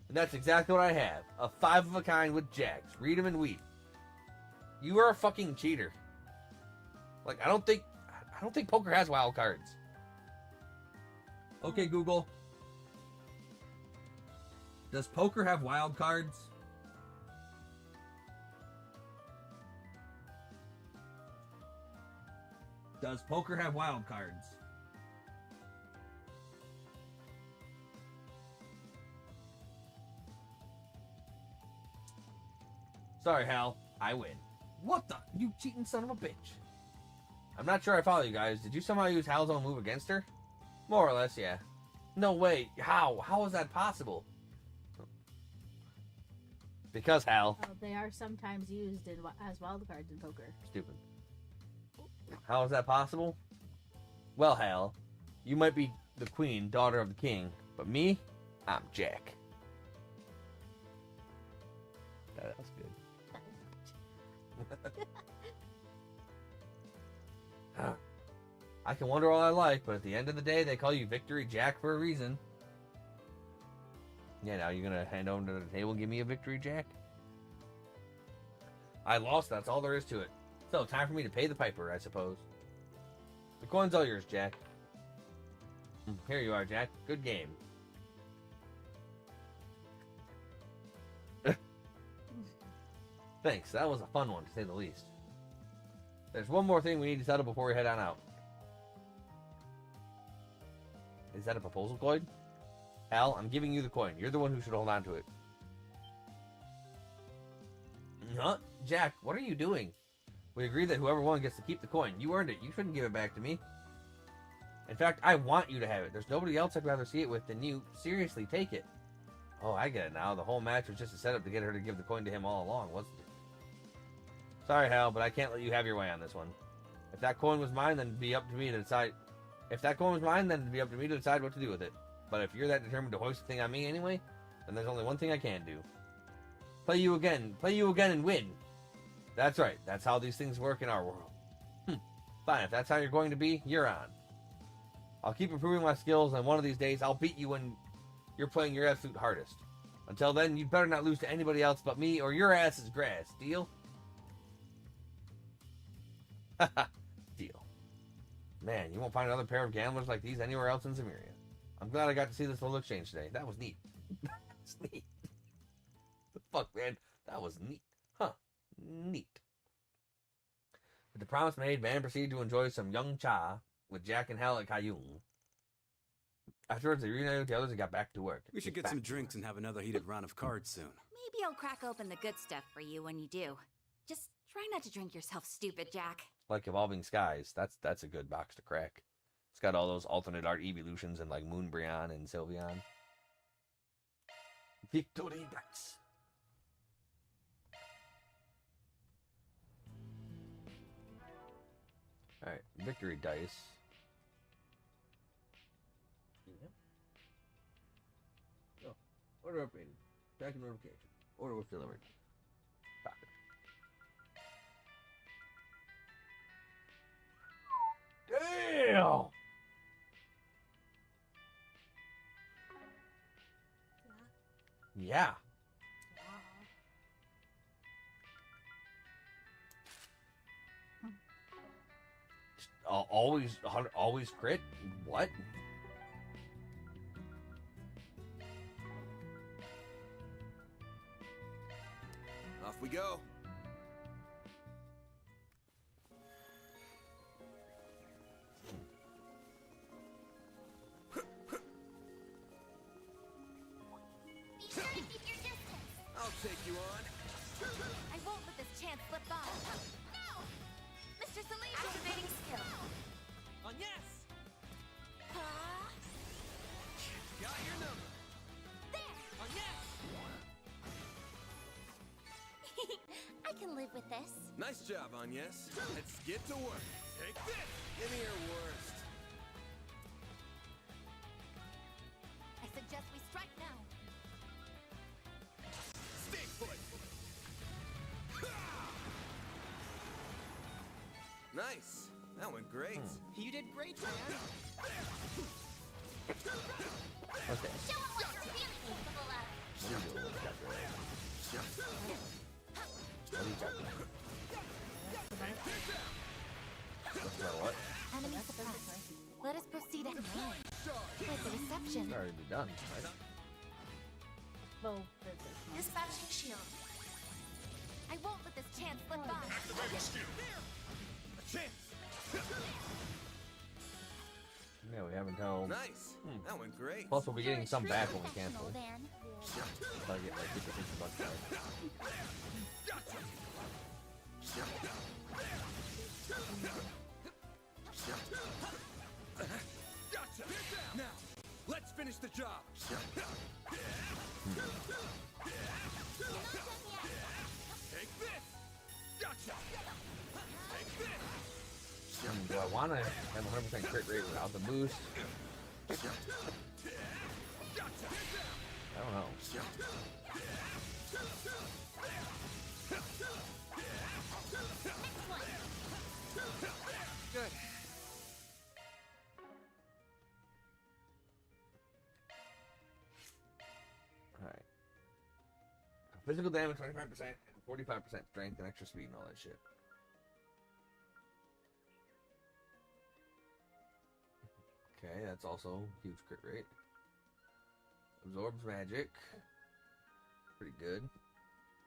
And that's exactly what I have. A 5 of a kind with jacks. Read them and weep. You are a fucking cheater. Like, I don't think poker has wild cards. Okay, Google. Does poker have wild cards? Does poker have wild cards? Sorry, Hal. I win. What the? You cheating son of a bitch. I'm not sure I follow you guys. Did you somehow use Hal's own move against her? More or less, yeah. No way. How? How is that possible? Because, Hal. They are sometimes used as wild cards in poker. Stupid. How is that possible? Well, Hal, you might be the queen, daughter of the king, but me, I'm Jack. That was good. I can wonder all I like, but at the end of the day, they call you Victory Jack for a reason. Yeah, now you're gonna hand over to the table and give me a Victory Jack? I lost, that's all there is to it. So, time for me to pay the piper, I suppose. The coin's all yours, Jack. Here you are, Jack. Good game. Thanks, that was a fun one, to say the least. There's one more thing we need to settle before we head on out. Is that a proposal coin? Al, I'm giving you the coin. You're the one who should hold on to it. Huh? Jack, what are you doing? We agreed that whoever won gets to keep the coin. You earned it. You shouldn't give it back to me. In fact, I want you to have it. There's nobody else I'd rather see it with than you. Seriously, take it. Oh, I get it now. The whole match was just a setup to get her to give the coin to him all along, wasn't it? Sorry, Hal, but I can't let you have your way on this one. If that coin was mine, then it'd be up to me to decide. If that coin was mine, then it'd be up to me to decide what to do with it. But if you're that determined to hoist the thing on me anyway, then there's only one thing I can do. Play you again and win. That's right. That's how these things work in our world. Fine, if that's how you're going to be, you're on. I'll keep improving my skills, and one of these days, I'll beat you when you're playing your absolute hardest. Until then, you'd better not lose to anybody else but me, or your ass is grass. Deal? Haha. Deal. Man, you won't find another pair of gamblers like these anywhere else in Zemuria. I'm glad I got to see this little exchange today. That was neat. That's neat. The fuck, man? That was neat. Huh. Neat. With the promise made, Van proceeded to enjoy some young cha with Jack and Hal at Kayung. Afterwards, they reunited with the others and got back to work. We should get some drinks and have another heated round of cards soon. Maybe I'll crack open the good stuff for you when you do. Just try not to drink yourself stupid, Jack. Like Evolving Skies. That's a good box to crack. It's got all those alternate art evolutions and like Moonbryon and Sylveon. Victory dice. Alright, victory dice. Oh, order updated. Tracking notification. Order was delivered. Copy. Damn! Yeah. Always crit? What? Off we go. Be sure to keep your distance. I'll take you on. I won't let this chance slip by. No! Mr. Salim, activating skill. On yes! Got your number. There! On yes! I can live with this. Nice job, Agnes. Let's get to work. Take this. Give me your worst. I Nice. That went great. You did great, man. Okay. Show 'em what you're really capable of. What are you doing? What do you got there? What's that, what? Enemy suppressed. Let us proceed at once. With the reception. It's already done, right? Both physics. Dispatching shield. I won't let this chance slip by. A chance. Yeah, we have until... Nice. That went great. Plus, we'll be getting some back when we Professional, cancel. then. If I get like 50 bucks back. Gotcha. Now, let's finish the job. Take this. Gotcha. Take this. Do I want to have 100% crit rate without the boost? I don't know. Good. Alright. Physical damage 25%, 45% strength, and extra speed and all that shit. Okay, that's also huge crit rate. Absorbs magic. Pretty good.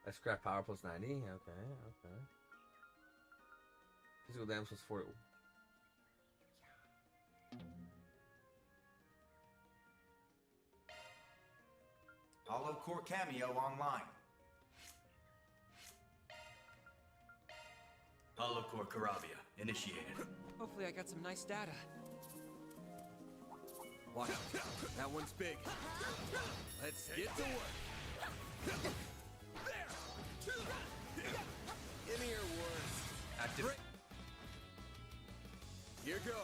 That's scrap power plus 90. Okay, okay. Physical damage plus 40. Hollow Core Cameo online. Hollow Core Caravia initiated. Hopefully I got some nice data. Watch out. That one's big. Let's get to work. There. Give me your worst. Active. Here goes.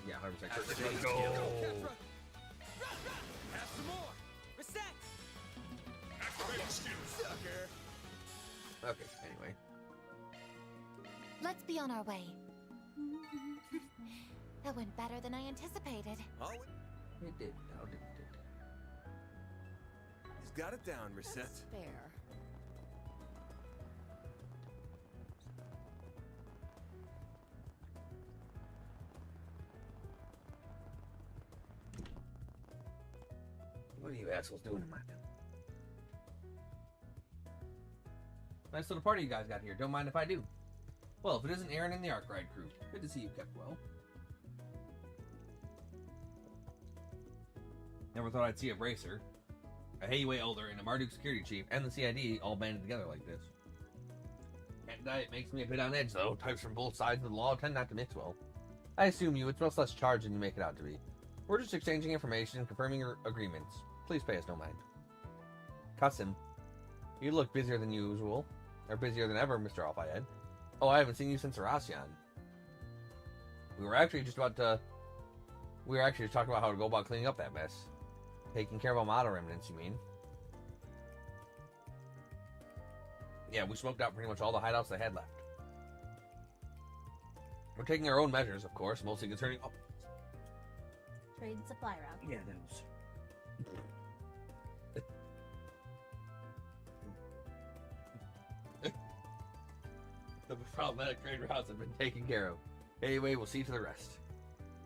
Yeah, 100% crit rate. Activate Let's skill. go! Have some more. Reset! Activate skill. Sucker. Okay, anyway. Let's be on our way. That went better than I anticipated. Oh, It did. No, it did. he's got it down, Reset. Fair. What are you assholes doing in my town? Nice little party you guys got here. Don't mind if I do. Well, if it isn't Aaron and the Ark Ride crew, good to see you kept well. Never thought I'd see a bracer, a Hayway Elder, and a Marduk security chief, and the CID all banded together like this. Can't deny it makes me a bit on edge, though. Types from both sides of the law tend not to mix well. I assume it's much less charged than you make it out to be. We're just exchanging information and confirming your agreements. Please pay us no mind. Kasim, you look busier than usual. Or busier than ever, Mr. Al-Fayed. Oh, I haven't seen you since Arasian. We were actually just talking about how to go about cleaning up that mess. Taking care of Almada remnants, you mean? Yeah, we smoked out pretty much all the hideouts they had left. We're taking our own measures, of course, mostly concerning... Oh. Trade and supply route. Yeah, that was... The problematic trade routes have been taken care of. Anyway, we'll see to the rest.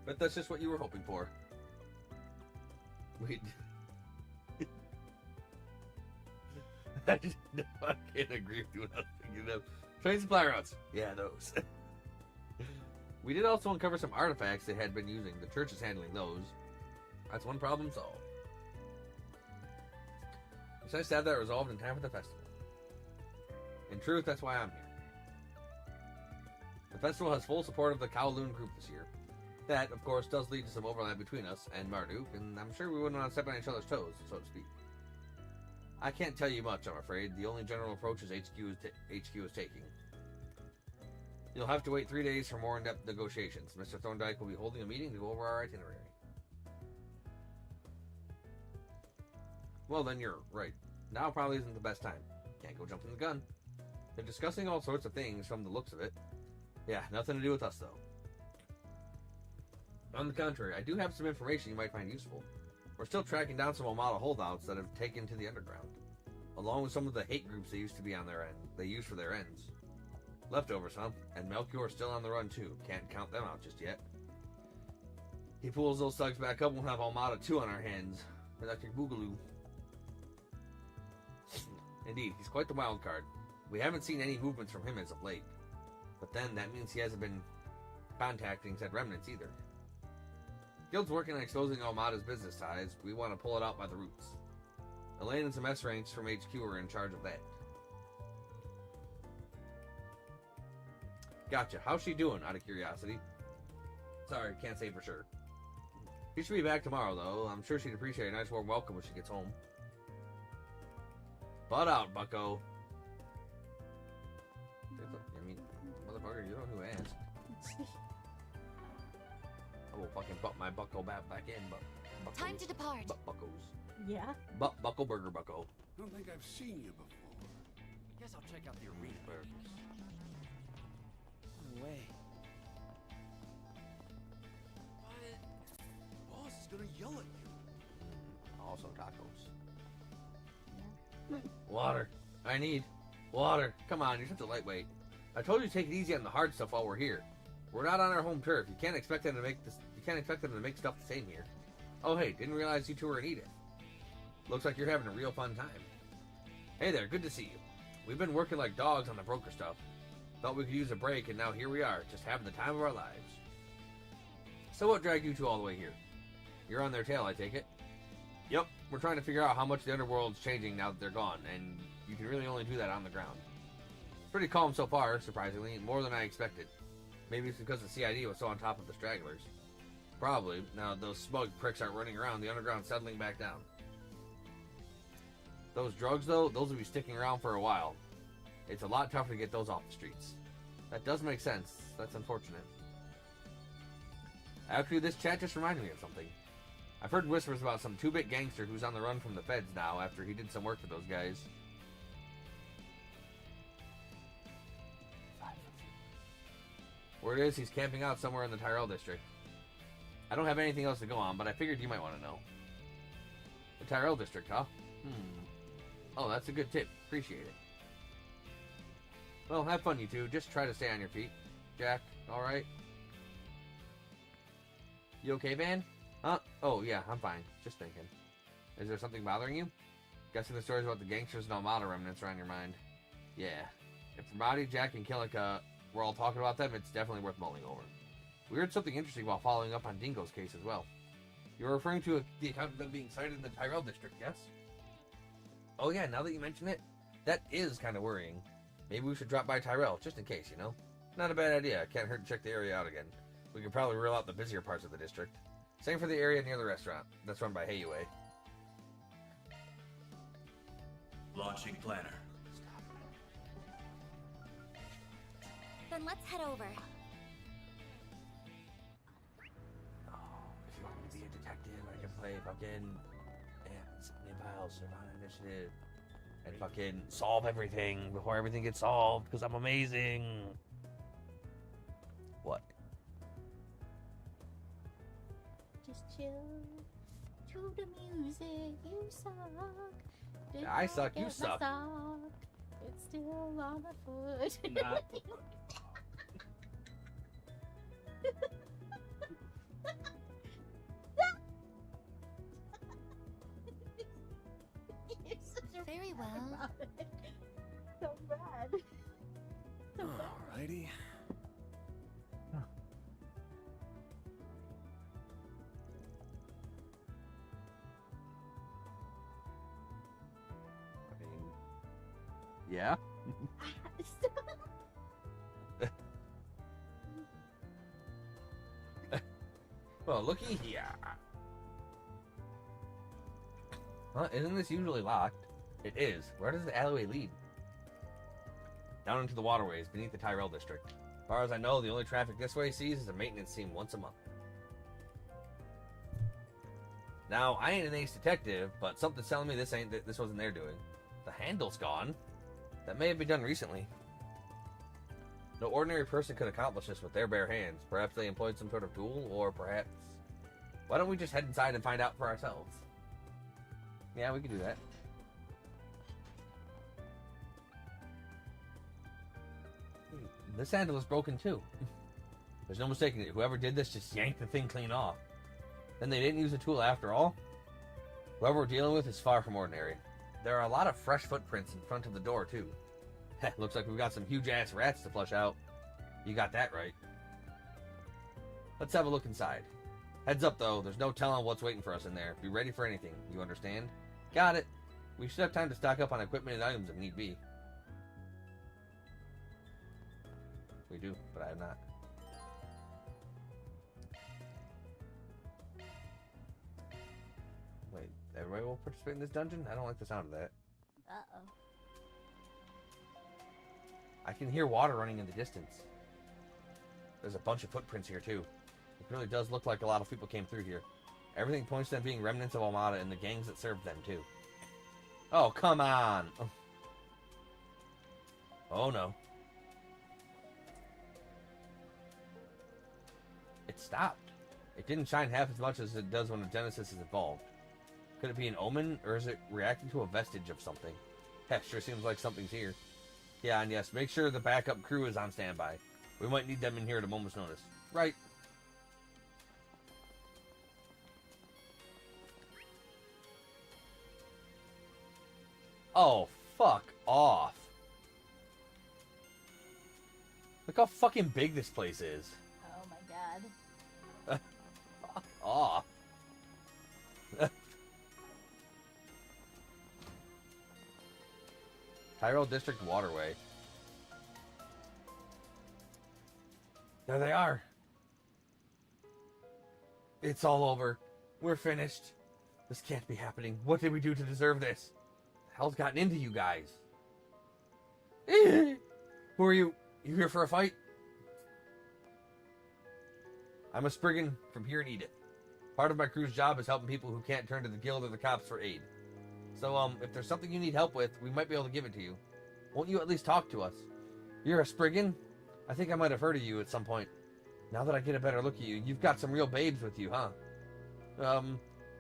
But that's just what you were hoping for. We... I can't agree with you without thinking of trade supply routes. Yeah, those. We did also uncover some artifacts they had been using. The church is handling those. That's one problem solved. It's nice to have that resolved in time for the festival. In truth, that's why I'm here. The festival has full support of the Kowloon group this year. That, of course, does lead to some overlap between us and Marduk, and I'm sure we wouldn't want to step on each other's toes, so to speak. I can't tell you much, I'm afraid. The only general approach is HQ is taking. You'll have to wait 3 days for more in-depth negotiations. Mr. Thorndyke will be holding a meeting to go over our itinerary. Well, then you're right. Now probably isn't the best time. Can't go jumping the gun. They're discussing all sorts of things from the looks of it. Yeah, nothing to do with us, though. On the contrary, I do have some information you might find useful. We're still tracking down some Omada holdouts that have taken to the underground, along with some of the hate groups they used to be on their end. They use for their ends. Leftovers, huh? And Melchior's still on the run, too. Can't count them out just yet. He pulls those thugs back up, we'll have Almada 2 on our hands. Electric Boogaloo. Indeed, he's quite the wild card. We haven't seen any movements from him as of late. But then, that means he hasn't been contacting said remnants either. Guild's working on exposing Almada's business ties. We want to pull it out by the roots. Elaine and some S-ranks from HQ are in charge of that. Gotcha. How's she doing, out of curiosity? Sorry, can't say for sure. She should be back tomorrow, though. I'm sure she'd appreciate a nice warm welcome when she gets home. Butt out, bucko. I mean, motherfucker, you don't know who asked. I will fucking butt my bucko back in, but buckos. Time to depart. Butt buckos. Yeah. Buckle burger bucko. I don't think I've seen you before. Guess I'll check out the arena burgers. No way. What? Boss is gonna yell at you. Also tacos. Water. I need water. Come on, you're such a lightweight. I told you to take it easy on the hard stuff while we're here. We're not on our home turf. You can't expect them to make this. You can't expect them to make stuff the same here. Oh hey, didn't realize you two were in Edith. Looks like you're having a real fun time. Hey there, good to see you. We've been working like dogs on the broker stuff. Thought we could use a break, and now here we are, just having the time of our lives. So what dragged you two all the way here? You're on their tail, I take it? Yep, we're trying to figure out how much the underworld's changing now that they're gone, and you can really only do that on the ground. Pretty calm so far, surprisingly, more than I expected. Maybe it's because the CID was so on top of the stragglers. Probably. Now those smug pricks aren't running around, the underground's settling back down. Those drugs, though, those will be sticking around for a while. It's a lot tougher to get those off the streets. That does make sense. That's unfortunate. Actually, this chat just reminded me of something. I've heard whispers about some 2-bit gangster who's on the run from the feds now after he did some work for those guys. Word is he's camping out somewhere in the Tyrell district. I don't have anything else to go on, but I figured you might want to know. The Tyrell district, huh? Oh, that's a good tip. Appreciate it. Well, have fun, you two. Just try to stay on your feet. Jack, alright? You okay, Van? Huh? Oh, yeah, I'm fine. Just thinking. Is there something bothering you? Guessing the stories about the gangsters and Almada remnants are on your mind. Yeah. If Ramadi, Jack, and Killica were all talking about them, it's definitely worth mulling over. We heard something interesting while following up on Dingo's case as well. You were referring to the account of them being sighted in the Tyrell district, yes? Oh yeah, now that you mention it, that is kind of worrying. Maybe we should drop by Tyrell, just in case, you know? Not a bad idea. Can't hurt to check the area out again. We could probably rule out the busier parts of the district. Same for the area near the restaurant. That's run by Hayue. Launching planner. Then let's head over. Oh, if you want me to be a detective, I can play fucking Nepal Survival Initiative and fucking solve everything before everything gets solved because I'm amazing. What? Just chill to the music. You suck. Did I not suck, you get my suck. sock. It's still on my foot. Not You're such a Very bad well. about it. So bad. So bad. Alrighty. I mean, yeah. Well, looky here. Well, isn't this usually locked? It is. Where does the alleyway lead? Down into the waterways beneath the Tyrell district. As far as I know, the only traffic this way sees is a maintenance team once a month. Now, I ain't an ace detective, but something's telling me this wasn't their doing. The handle's gone. That may have been done recently. No ordinary person could accomplish this with their bare hands. Perhaps they employed some sort of tool, or perhaps... Why don't we just head inside and find out for ourselves? Yeah, we could do that. This handle is broken too. There's no mistaking it. Whoever did this just yanked the thing clean off. Then they didn't use the tool after all? Whoever we're dealing with is far from ordinary. There are a lot of fresh footprints in front of the door too. Looks like we've got some huge-ass rats to flush out. You got that right. Let's have a look inside. Heads up, though. There's no telling what's waiting for us in there. Be ready for anything. You understand? Got it. We should have time to stock up on equipment and items if need be. We do, but I have not. Wait, everybody will participate in this dungeon? I don't like the sound of that. Uh-oh. I can hear water running in the distance. There's a bunch of footprints here, too. It really does look like a lot of people came through here. Everything points to them being remnants of Armada and the gangs that served them, too. Oh, come on! Oh, no. It stopped. It didn't shine half as much as it does when a Genesis is involved. Could it be an omen, or is it reacting to a vestige of something? Heck, sure seems like something's here. Yeah, and yes, make sure the backup crew is on standby. We might need them in here at a moment's notice. Right. Oh, fuck off. Look how fucking big this place is. Oh my god. Fuck off. Tyrell District Waterway. There they are. It's all over. We're finished. This can't be happening. What did we do to deserve this? The hell's gotten into you guys? Who are you? You here for a fight? I'm a Spriggan from here in Edith. Part of my crew's job is helping people who can't turn to the guild or the cops for aid. So, if there's something you need help with, we might be able to give it to you. Won't you at least talk to us? You're a Spriggan? I think I might have heard of you at some point. Now that I get a better look at you, you've got some real babes with you, huh?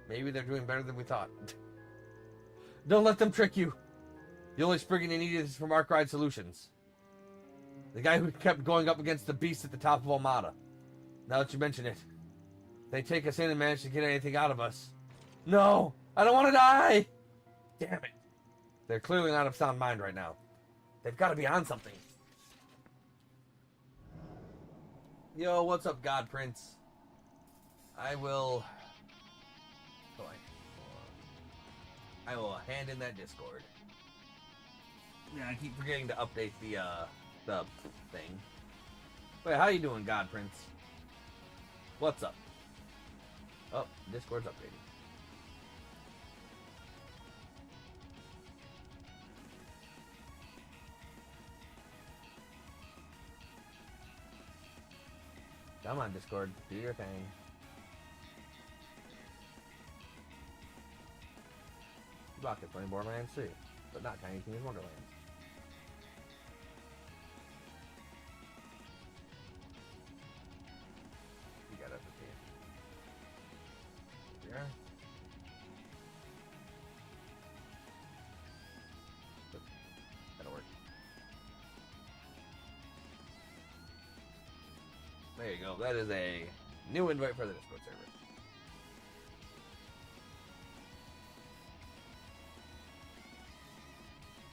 Maybe they're doing better than we thought. Don't let them trick you. The only Spriggan you need is from Arkride Solutions. The guy who kept going up against the beast at the top of Almada. Now that you mention it, they take us in and manage to get anything out of us. No! I don't want to die! Damn it. They're clearly not of sound mind right now. They've got to be on something. Yo, what's up, God Prince? I will hand in that Discord. Yeah, I keep forgetting to update the thing. Wait, how you doing, God Prince? What's up? Oh, Discord's updating. Come on, Discord. Do your thing. Block it, playing Borderlands 3, but not Tiny Tina's Wonderlands. You got everything. Yeah. That'll work. There you go. That is a new invite for the Discord server.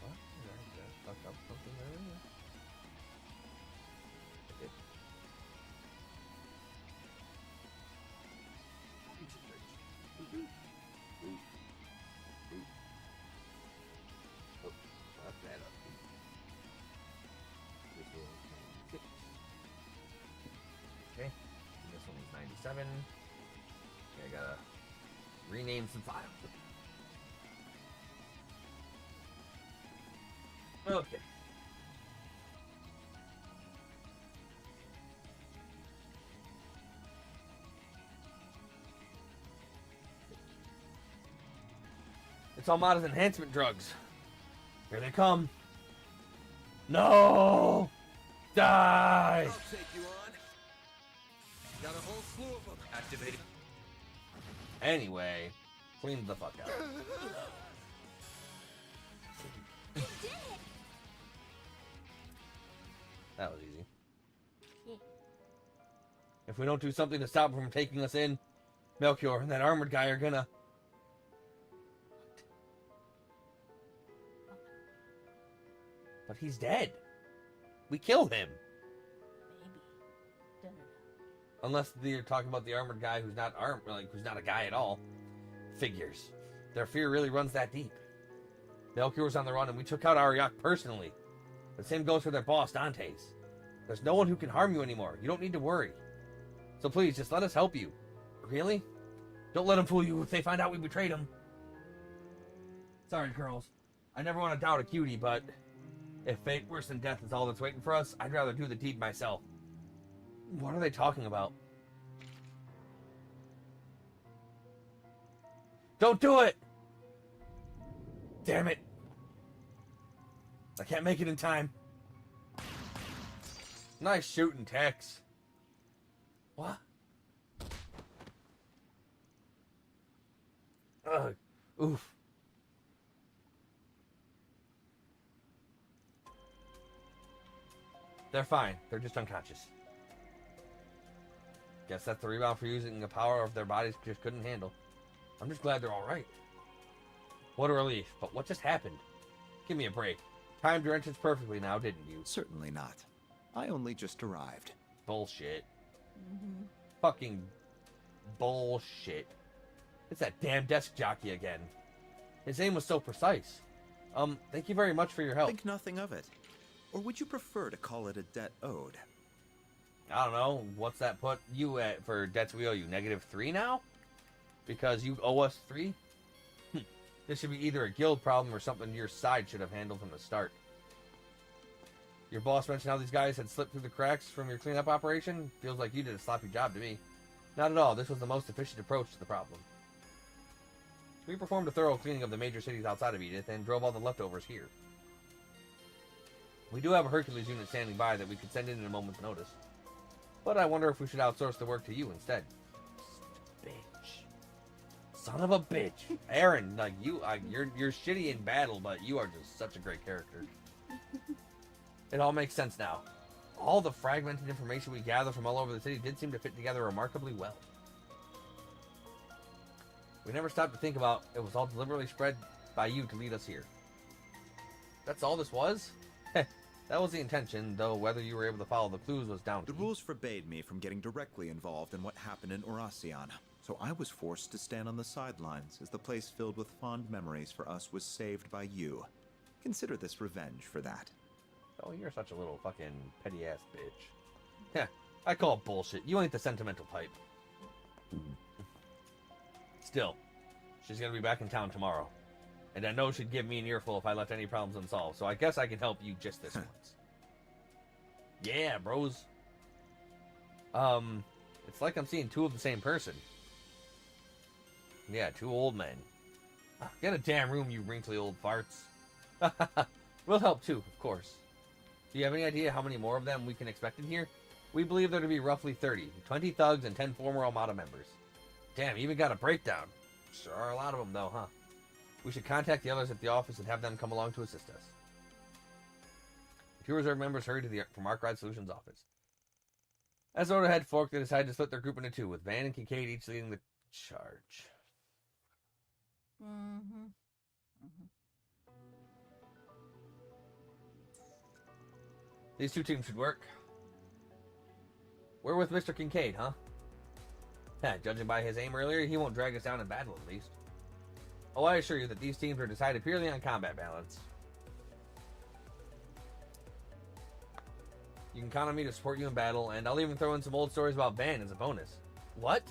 What? Did I just fuck up something earlier? I did. Pizza church. Oh, fuck that up. This will be 6. Okay, and this one is 97. Okay, I gotta rename some files. Okay. It's Almada's enhancement drugs. Here they come. No! Die! I'll take you on. Got a whole slew of them. Activating. Anyway, clean the fuck out. That was easy. Yeah. If we don't do something to stop him from taking us in, Melchior and that armored guy are gonna... But he's dead. We killed him. Maybe. Don't know. Unless they're talking about the armored guy who's not armed, like who's not a guy at all. Figures. Their fear really runs that deep. Melchior was on the run and we took out Ariak personally. The same goes for their boss, Dante's. There's no one who can harm you anymore. You don't need to worry. So please, just let us help you. Really? Don't let them fool you if they find out we betrayed them. Sorry, girls. I never want to doubt a cutie, but if fate worse than death is all that's waiting for us, I'd rather do the deed myself. What are they talking about? Don't do it! Damn it. I can't make it in time. Nice shooting, Tex. What? Ugh. Oof. They're fine. They're just unconscious. Guess that's the rebound for using the power of their bodies just couldn't handle. I'm just glad they're all right. What a relief. But what just happened? Give me a break. Timed your entrance perfectly now, didn't you? Certainly not. I only just arrived. Bullshit. Mm-hmm. Fucking bullshit. It's that damn desk jockey again. His aim was so precise. Thank you very much for your help. Think nothing of it. Or would you prefer to call it a debt owed? I don't know. What's that put you at for debts we owe you? -3 now? Because you owe us 3? This should be either a guild problem or something your side should have handled from the start. Your boss mentioned how these guys had slipped through the cracks from your cleanup operation. Feels like you did a sloppy job to me. Not at all. This was the most efficient approach to the problem. We performed a thorough cleaning of the major cities outside of Edith and drove all the leftovers here. We do have a Hercules unit standing by that we could send in a moment's notice. But I wonder if we should outsource the work to you instead. Bitch. Son of a bitch. Aaron, like you're shitty in battle, but you are just such a great character. It all makes sense now. All the fragmented information we gather from all over the city did seem to fit together remarkably well. We never stopped to think about it was all deliberately spread by you to lead us here. That's all this was? That was the intention, though whether you were able to follow the clues was down to The rules forbade me from getting directly involved in what happened in Oracion, so I was forced to stand on the sidelines as the place filled with fond memories for us was saved by you. Consider this revenge for that. Oh, you're such a little fucking petty-ass bitch. Yeah, I call it bullshit. You ain't the sentimental type. Still, she's gonna be back in town tomorrow. And I know she'd give me an earful if I left any problems unsolved, so I guess I can help you just this once. Yeah, bros. It's like I'm seeing two of the same person. Yeah, 2 old men. Get a damn room, you wrinkly old farts. We'll help too, of course. Do you have any idea how many more of them we can expect in here? We believe there to be roughly 30, 20 thugs and 10 former Armada members. Damn, even got a breakdown. Sure are a lot of them though, huh? We should contact the others at the office and have them come along to assist us. The 2 reserve members hurry to the from Arkwright Solutions office. As order had forked, they decided to split their group into 2, with Van and Kincaid each leading the charge. Mm-hmm. These 2 teams should work. We're with Mr. Kincaid, huh? Judging by his aim earlier, he won't drag us down in battle at least. Oh, I assure you that these teams are decided purely on combat balance. You can count on me to support you in battle, and I'll even throw in some old stories about Van as a bonus. What?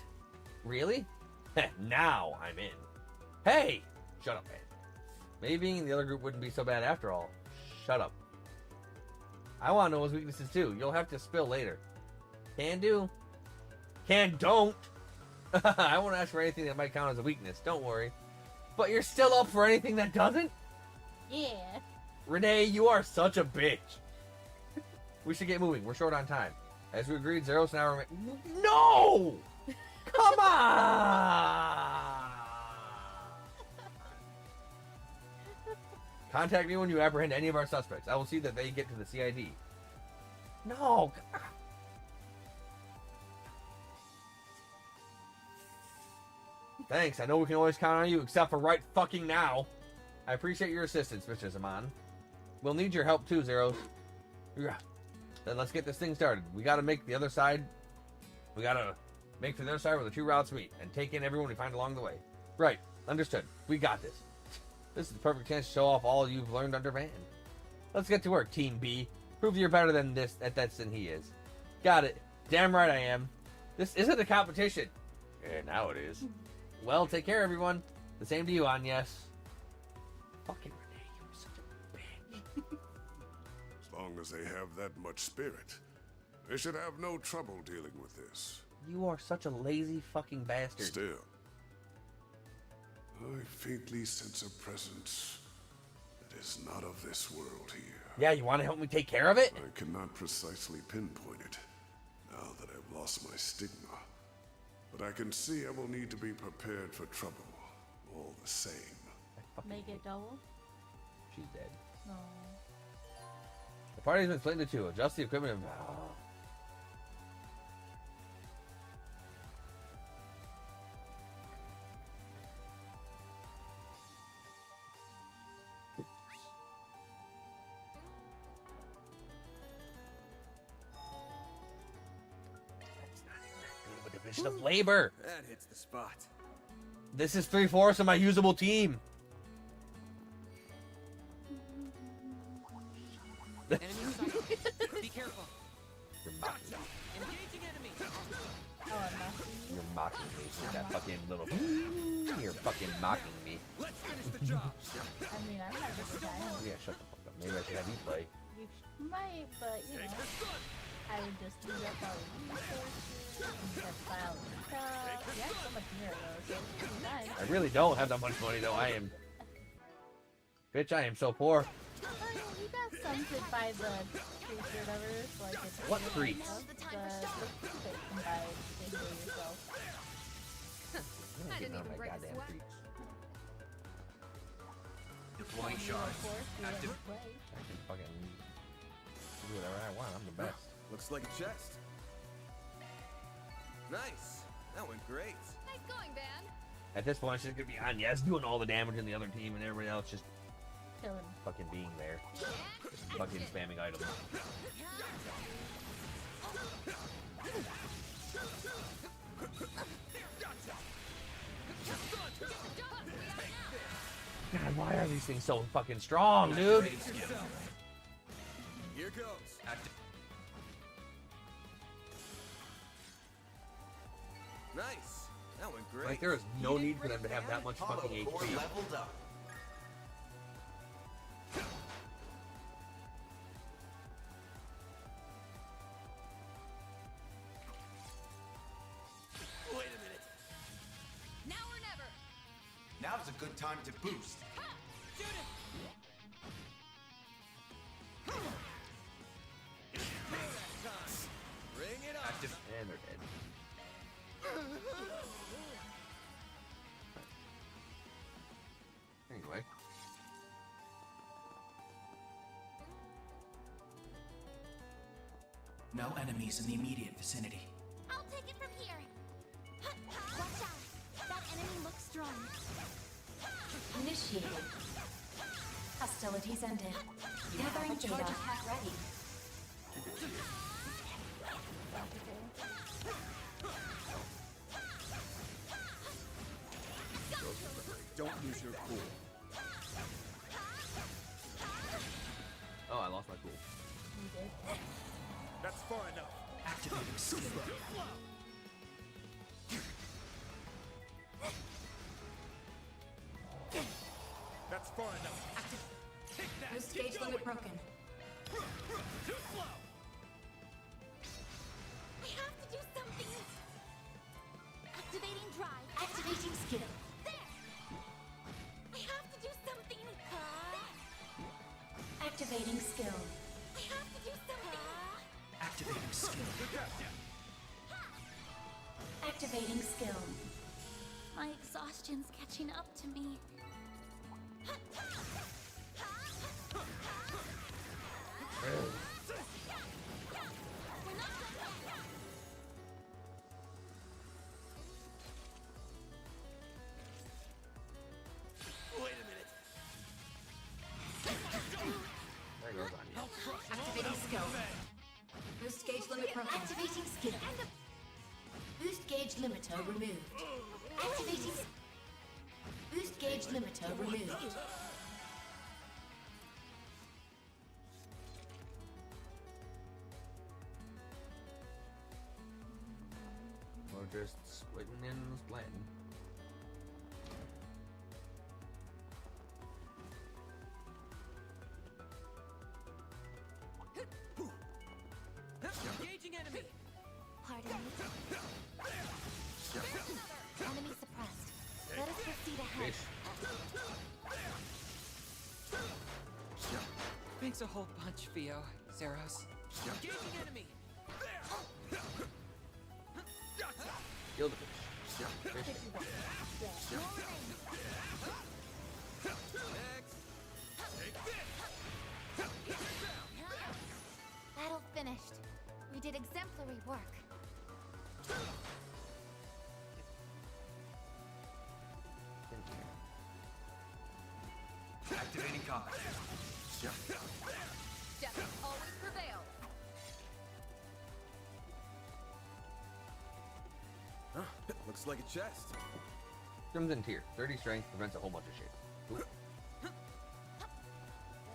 Really? Now I'm in. Hey! Shut up, man. Maybe being in the other group wouldn't be so bad after all. Shut up. I want to know his weaknesses too. You'll have to spill later. Can do. Can don't. I won't ask for anything that might count as a weakness. Don't worry. But you're still up for anything that doesn't? Yeah. Renee, you are such a bitch. We should get moving. We're short on time. As we agreed, Zeros and I remain... No! Come on! Contact me when you apprehend any of our suspects. I will see that they get to the CID. No! Thanks. I know we can always count on you, except for right fucking now. I appreciate your assistance, Mr. Zaman. We'll need your help too, Zeros. Yeah. Then let's get this thing started. We gotta make the other side... We gotta make for the other side where the two routes meet, and take in everyone we find along the way. Right. Understood. We got this. This is the perfect chance to show off all you've learned under Van. Let's get to work, Team B. Prove you're better than this at that than he is. Got it. Damn right I am. This isn't a competition. Yeah, now it is. Well, take care, everyone. The same to you, Agnes. Fucking Renee, you are such a bitch. As long as they have that much spirit, they should have no trouble dealing with this. You are such a lazy fucking bastard. Still, I faintly sense a presence that is not of this world here. Yeah, you want to help me take care of it? I cannot precisely pinpoint it, now that I've lost my stigma. But I can see I will need to be prepared for trouble, all the same. Make it double? She's dead. No. The party's been split into two. Adjust the equipment and... Division of labor. That hits the spot. This is 3/4 of my usable team. Enemy sighted. Be careful. You're mocking me. Engaging enemy. Oh, I'm not seeing you. You're mocking me with that fucking little... You're fucking mocking me. Let's finish the job. I mean, I'm not just a guy. Yeah, shut the fuck up. Maybe I should have you play. You might, but you know, I would just use up all the resources and test file and stuff. You have so much mirror though, so it's pretty nice. I really don't have that much money though. I am... Bitch, I am so poor. Oh, yeah, you got some to buy the treats or whatever, so like it's What treats? The treats that you can buy to heal yourself. I'm not getting on my goddamn treats. Deploying charge. Active. I can fucking do whatever I want. I'm the best. Looks like a chest. Nice. That went great. Nice going, Van. At this point, it's just gonna be Agnes doing all the damage in the other team, and everybody else just Killing. fucking being there, just fucking spamming items. God, why are these things so fucking strong, dude? Here goes. Active. Nice. That went great. Like, there is no need for them to have that much fucking HP. Leveled up. Wait a minute. Now or never. Now's a good time to boost. Shoot it. Bring it on. Active. And they're dead. Anyway. No enemies in the immediate vicinity. I'll take it from here. Watch out. That enemy looks strong. Initiated. Hostilities ended. Gathering data. Attack ready. Don't lose your cool. Oh, I lost my cool. You did. That's far enough. Activating skill. That's far enough. Boost gauge limit broken. I have to do something. Activating drive. Activating skill. There. I have to do something. Activating skill. I have to do something. Activating skill. My exhaustion's catching up to me. Wait a minute. There goes on. Activating skill. Boost gauge limit broken. Activating skill. Boost gauge limiter removed. Activating. Boost gauge limiter removed. We're just splitting in and splitting. Engaging enemy. Pardon me. Enemy suppressed. Let us proceed ahead. Thanks a whole bunch, Theo. Zeros. Engaging enemy. Kill the fish. Battle finished. We did exemplary work. Activating combat. Death always prevails. Huh? Looks like a chest. Crimson Tier. 30 strength prevents a whole bunch of shit. Ooh.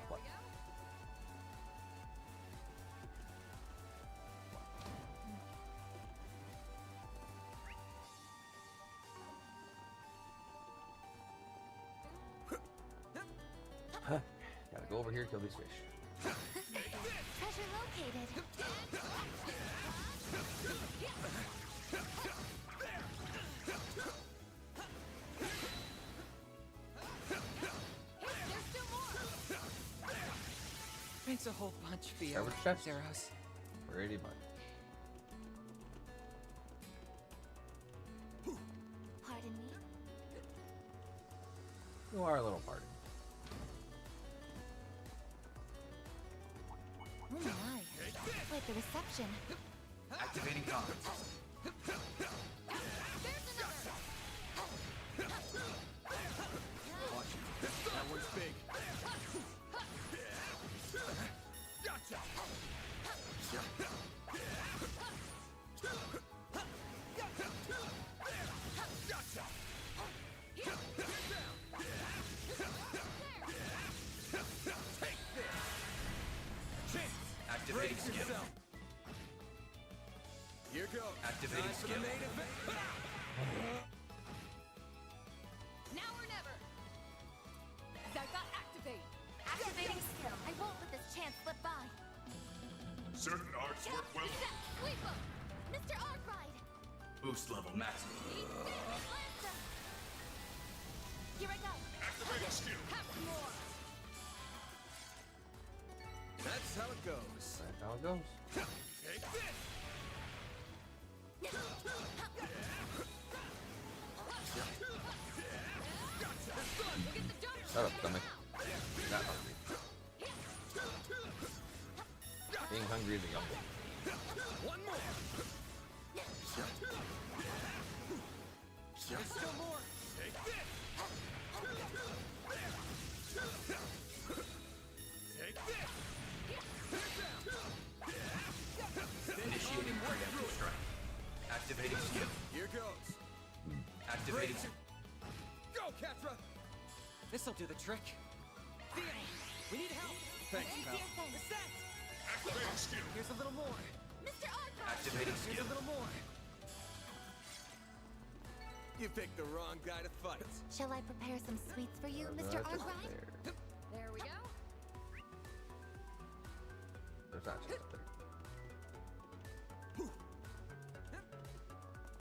What? Huh. Gotta go over here, kill these fish. Treasure located. Thanks a whole bunch, Theo. Average chest. Zeros. Pretty much. Pardon me. You are a little party. Oh my. Quite the reception. Activating combat. Watch it. That one's big. Gotcha. Gotcha. Take this. Chance. Activating Brace skill. yourself. Here goes. Activating Time for the skill. main event. Now or never. Zyka, activate. Activating skill. I won't let this chance slip by. Certain arts work well. Sweep him! Mr. Arkwright! Boost level maximum. Here I go! Activating skill. Have more. That's how it goes. That's how it goes. Take this. Shut up, stomach. That hungry. Being hungry is a young one. One more. There's still more. Take this. Take this. Initiating preemptive strike. Activating skill. Here goes. Activating. Go, Katra. This'll do the trick. Theo, we need help. Thanks, pal. Activating skill. Here's a little more. Mr. Arkwright! Activating Here's skill. a little more. You picked the wrong guy to fight. Shall I prepare some sweets for you, Mr. Arkwright? There we go. There's that chest up there.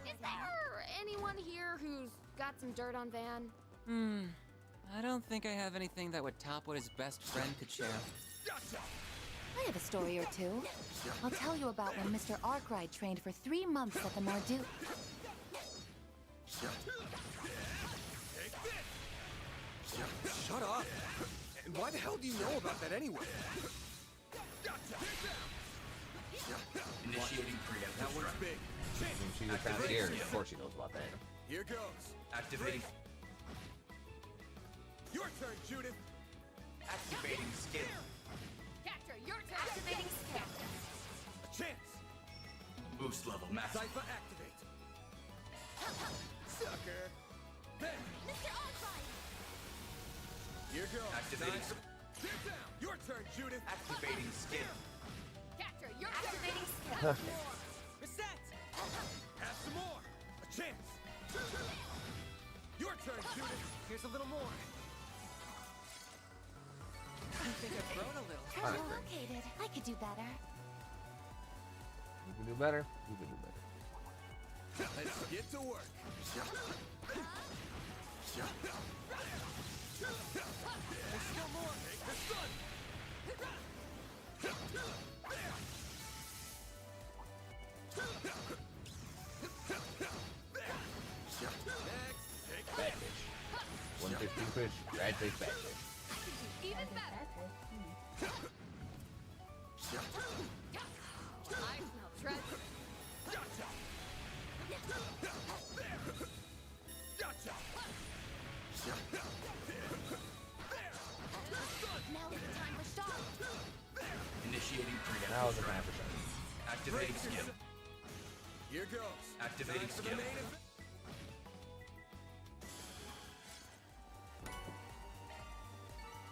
Is there anyone here who's got some dirt on Van? I don't think I have anything that would top what his best friend could share. Gotcha. I have a story or two. I'll tell you about when Mr. Arkwright trained for 3 months at the Marduk. Shut up! And why the hell do you know about that anyway? Initiating preemptive That one's strike. big. She's a concierge. Of course she knows about that. Here goes. Activating. Your turn, Judith. Activating skill. Capture, your turn. Activating skill. A chance. Boost level maximum. Cypher activate. Sucker. There. Mr. Arkwright! Here goes. Activating. Get down. Your turn, Judith. Activating skill. Capture, your activating skill. Reset. Have some more. A chance. Your turn, Judith. Here's a little more. I think I've grown a little. Treasure located. I could do better. You can do better. You can do better. Let's get to work. There's still more. Take the sun. Next, take Bad fish. 115 fish. Bad fish, bad fish. Even better. I smell treasure. Gotcha. Gotcha. Now it's time for start. Initiating preemptive Now is the strike. time for something. Activating skill. Here goes. Activating Time for the skill. main event.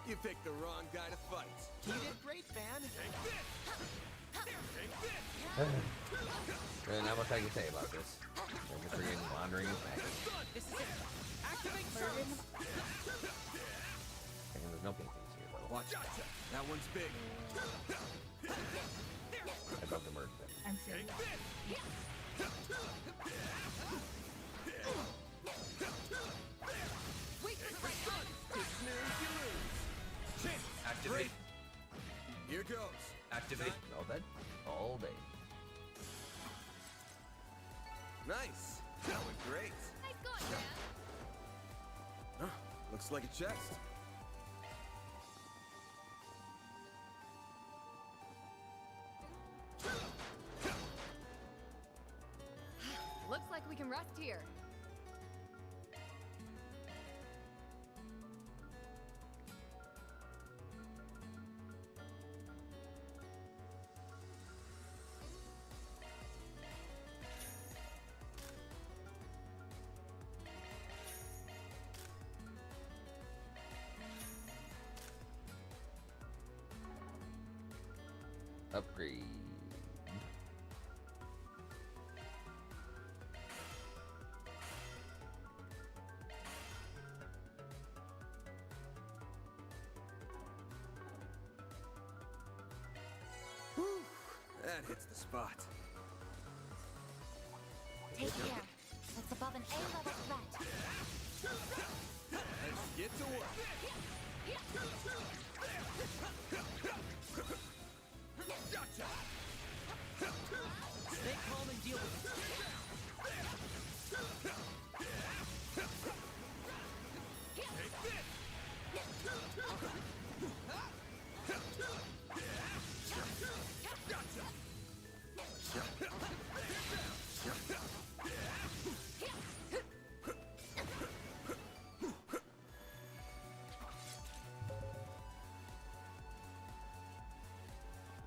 You picked the wrong guy to fight. You did great, man. Take this. Take this. Really not much I can say about this. They're just freaking wandering his back. This is it. Activate Burden. And there's no paintings here, though. Watch out. That one's big. I love the merge them. I'm serious. Activate. Here goes. Activate. All dead? All day. Nice. That went great. Nice going, man. Huh, looks like a chest. Looks like we can rest here. Upgrade. Whew, that hits the spot. Take care. That's above an A-level threat. Let's get to work. Gotcha. Stay calm and deal with it. Take this. Gotcha.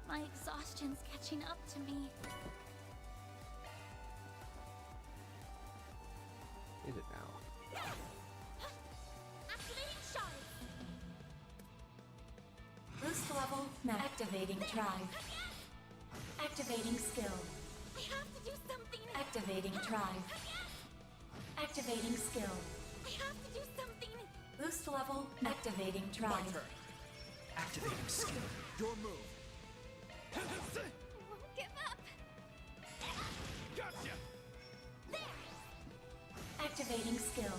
My exhaustion's catching up to me. Is it now? Activating shot. Boost level, activating tribe. Activating skill. I have to do something. Activating tribe. Activating skill. I have to do something. Boost level, activating My tribe. turn. Activating skill. Your move. Won't give up. Gotcha. Activating skill.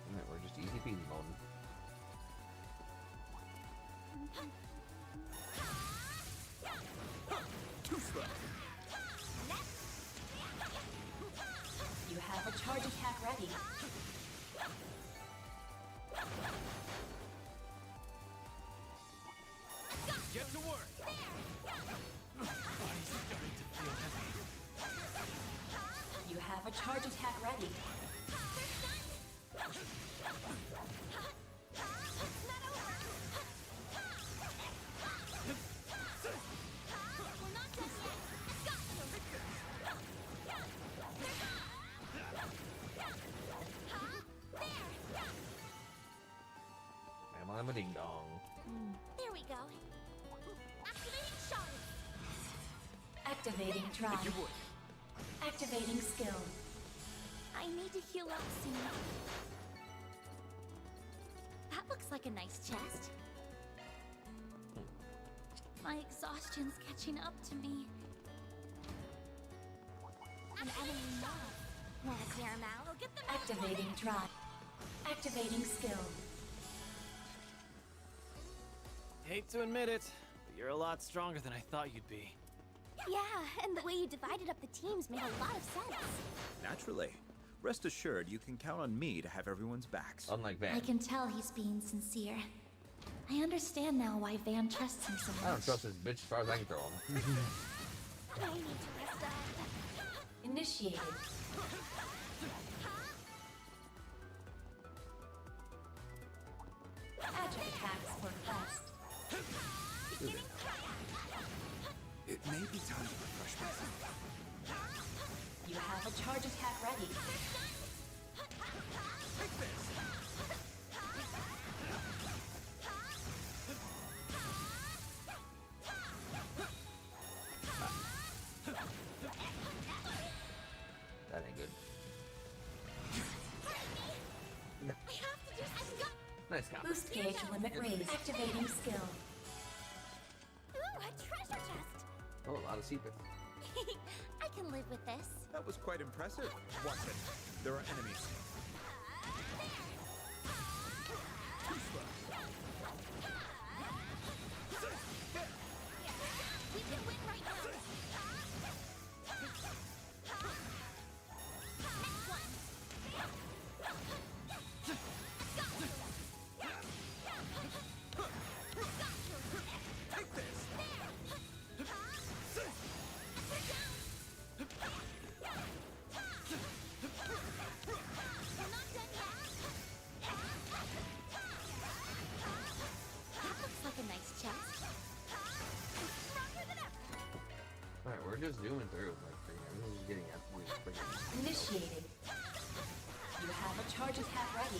Alright, we're just easy peasy molding. Too slow. You have a charge attack ready. Get to work. Body's starting to feel heavy. You have a charge attack ready. I'm a ding dong. There we go. Activating shot. Activating drive. Activating skill. I need to heal up soon. That looks like a nice chest. My exhaustion's catching up to me. An enemy mob. Wanna clear him out? We'll get them out. Activating drive. Activating skill. Hate to admit it, but you're a lot stronger than I thought you'd be. Yeah, and the way you divided up the teams made a lot of sense. Naturally. Rest assured, you can count on me to have everyone's backs. Unlike Van. I can tell he's being sincere. I understand now why Van trusts him so much. I don't trust this bitch as far as I can throw him. I need to rest up. Initiated. Magic attacks work best. It may be time to refresh myself. You have a charge attack ready. Take this. That ain't good. Nice cop. Boost gauge limit raised. Activating skill. Ooh, a treasure chest. Oh, a lot of secrets. I can live with this. That was quite impressive. Watch it. There are enemies. We can win right now. Next one. Take this. That looks like a nice chest. Alright, we're just zooming through. Like, everything's getting absolutely freaking. Initiated. You have a charge attack ready.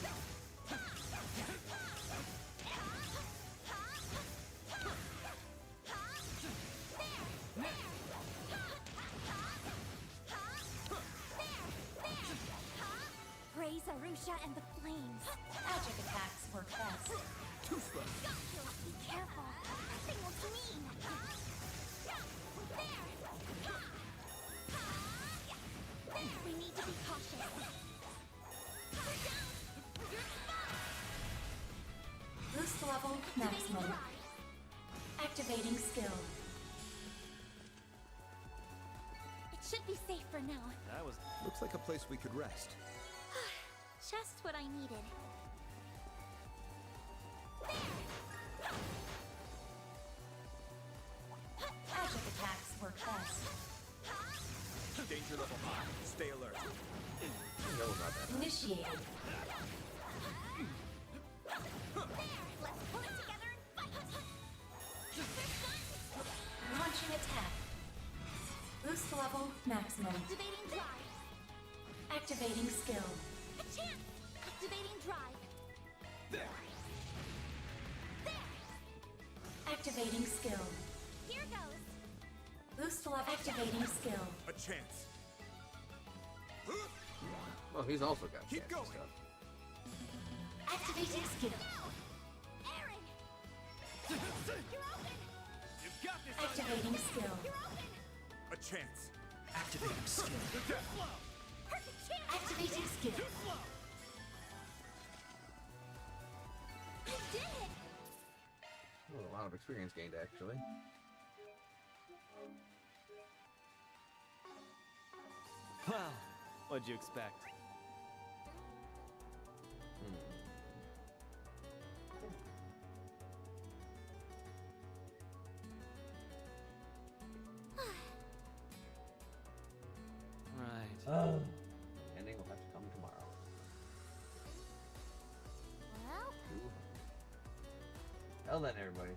Praise Arusha and the flames. Magic attacks work best. Too slow. Be careful. That thing looks mean. There. We need to be cautious. Boost level maximum. Activating skill. It should be safe for now. That was... Looks like a place we could rest. Just what I needed. Magic attacks work best. Danger level high. Stay alert. No, not that. Initiated. Let's pull it together and fight. Launching attack. Boost level maximum. Activating drive. Activating skill. A chance. Activating drive. There. Activating skill. Here goes. Boost level. Activating skill. A chance. Well, he's also got Keep chance and going. stuff. Activating skill. Aaron. You're open. You've got this. Activating skill. You're open. A chance. Activating skill. Too slow. Perfect chance. Activating skill. Too slow. You did it. Oh, lot of experience gained, actually. Well, what'd you expect? Right. Ending will have to come tomorrow. Well, Well then, everybody.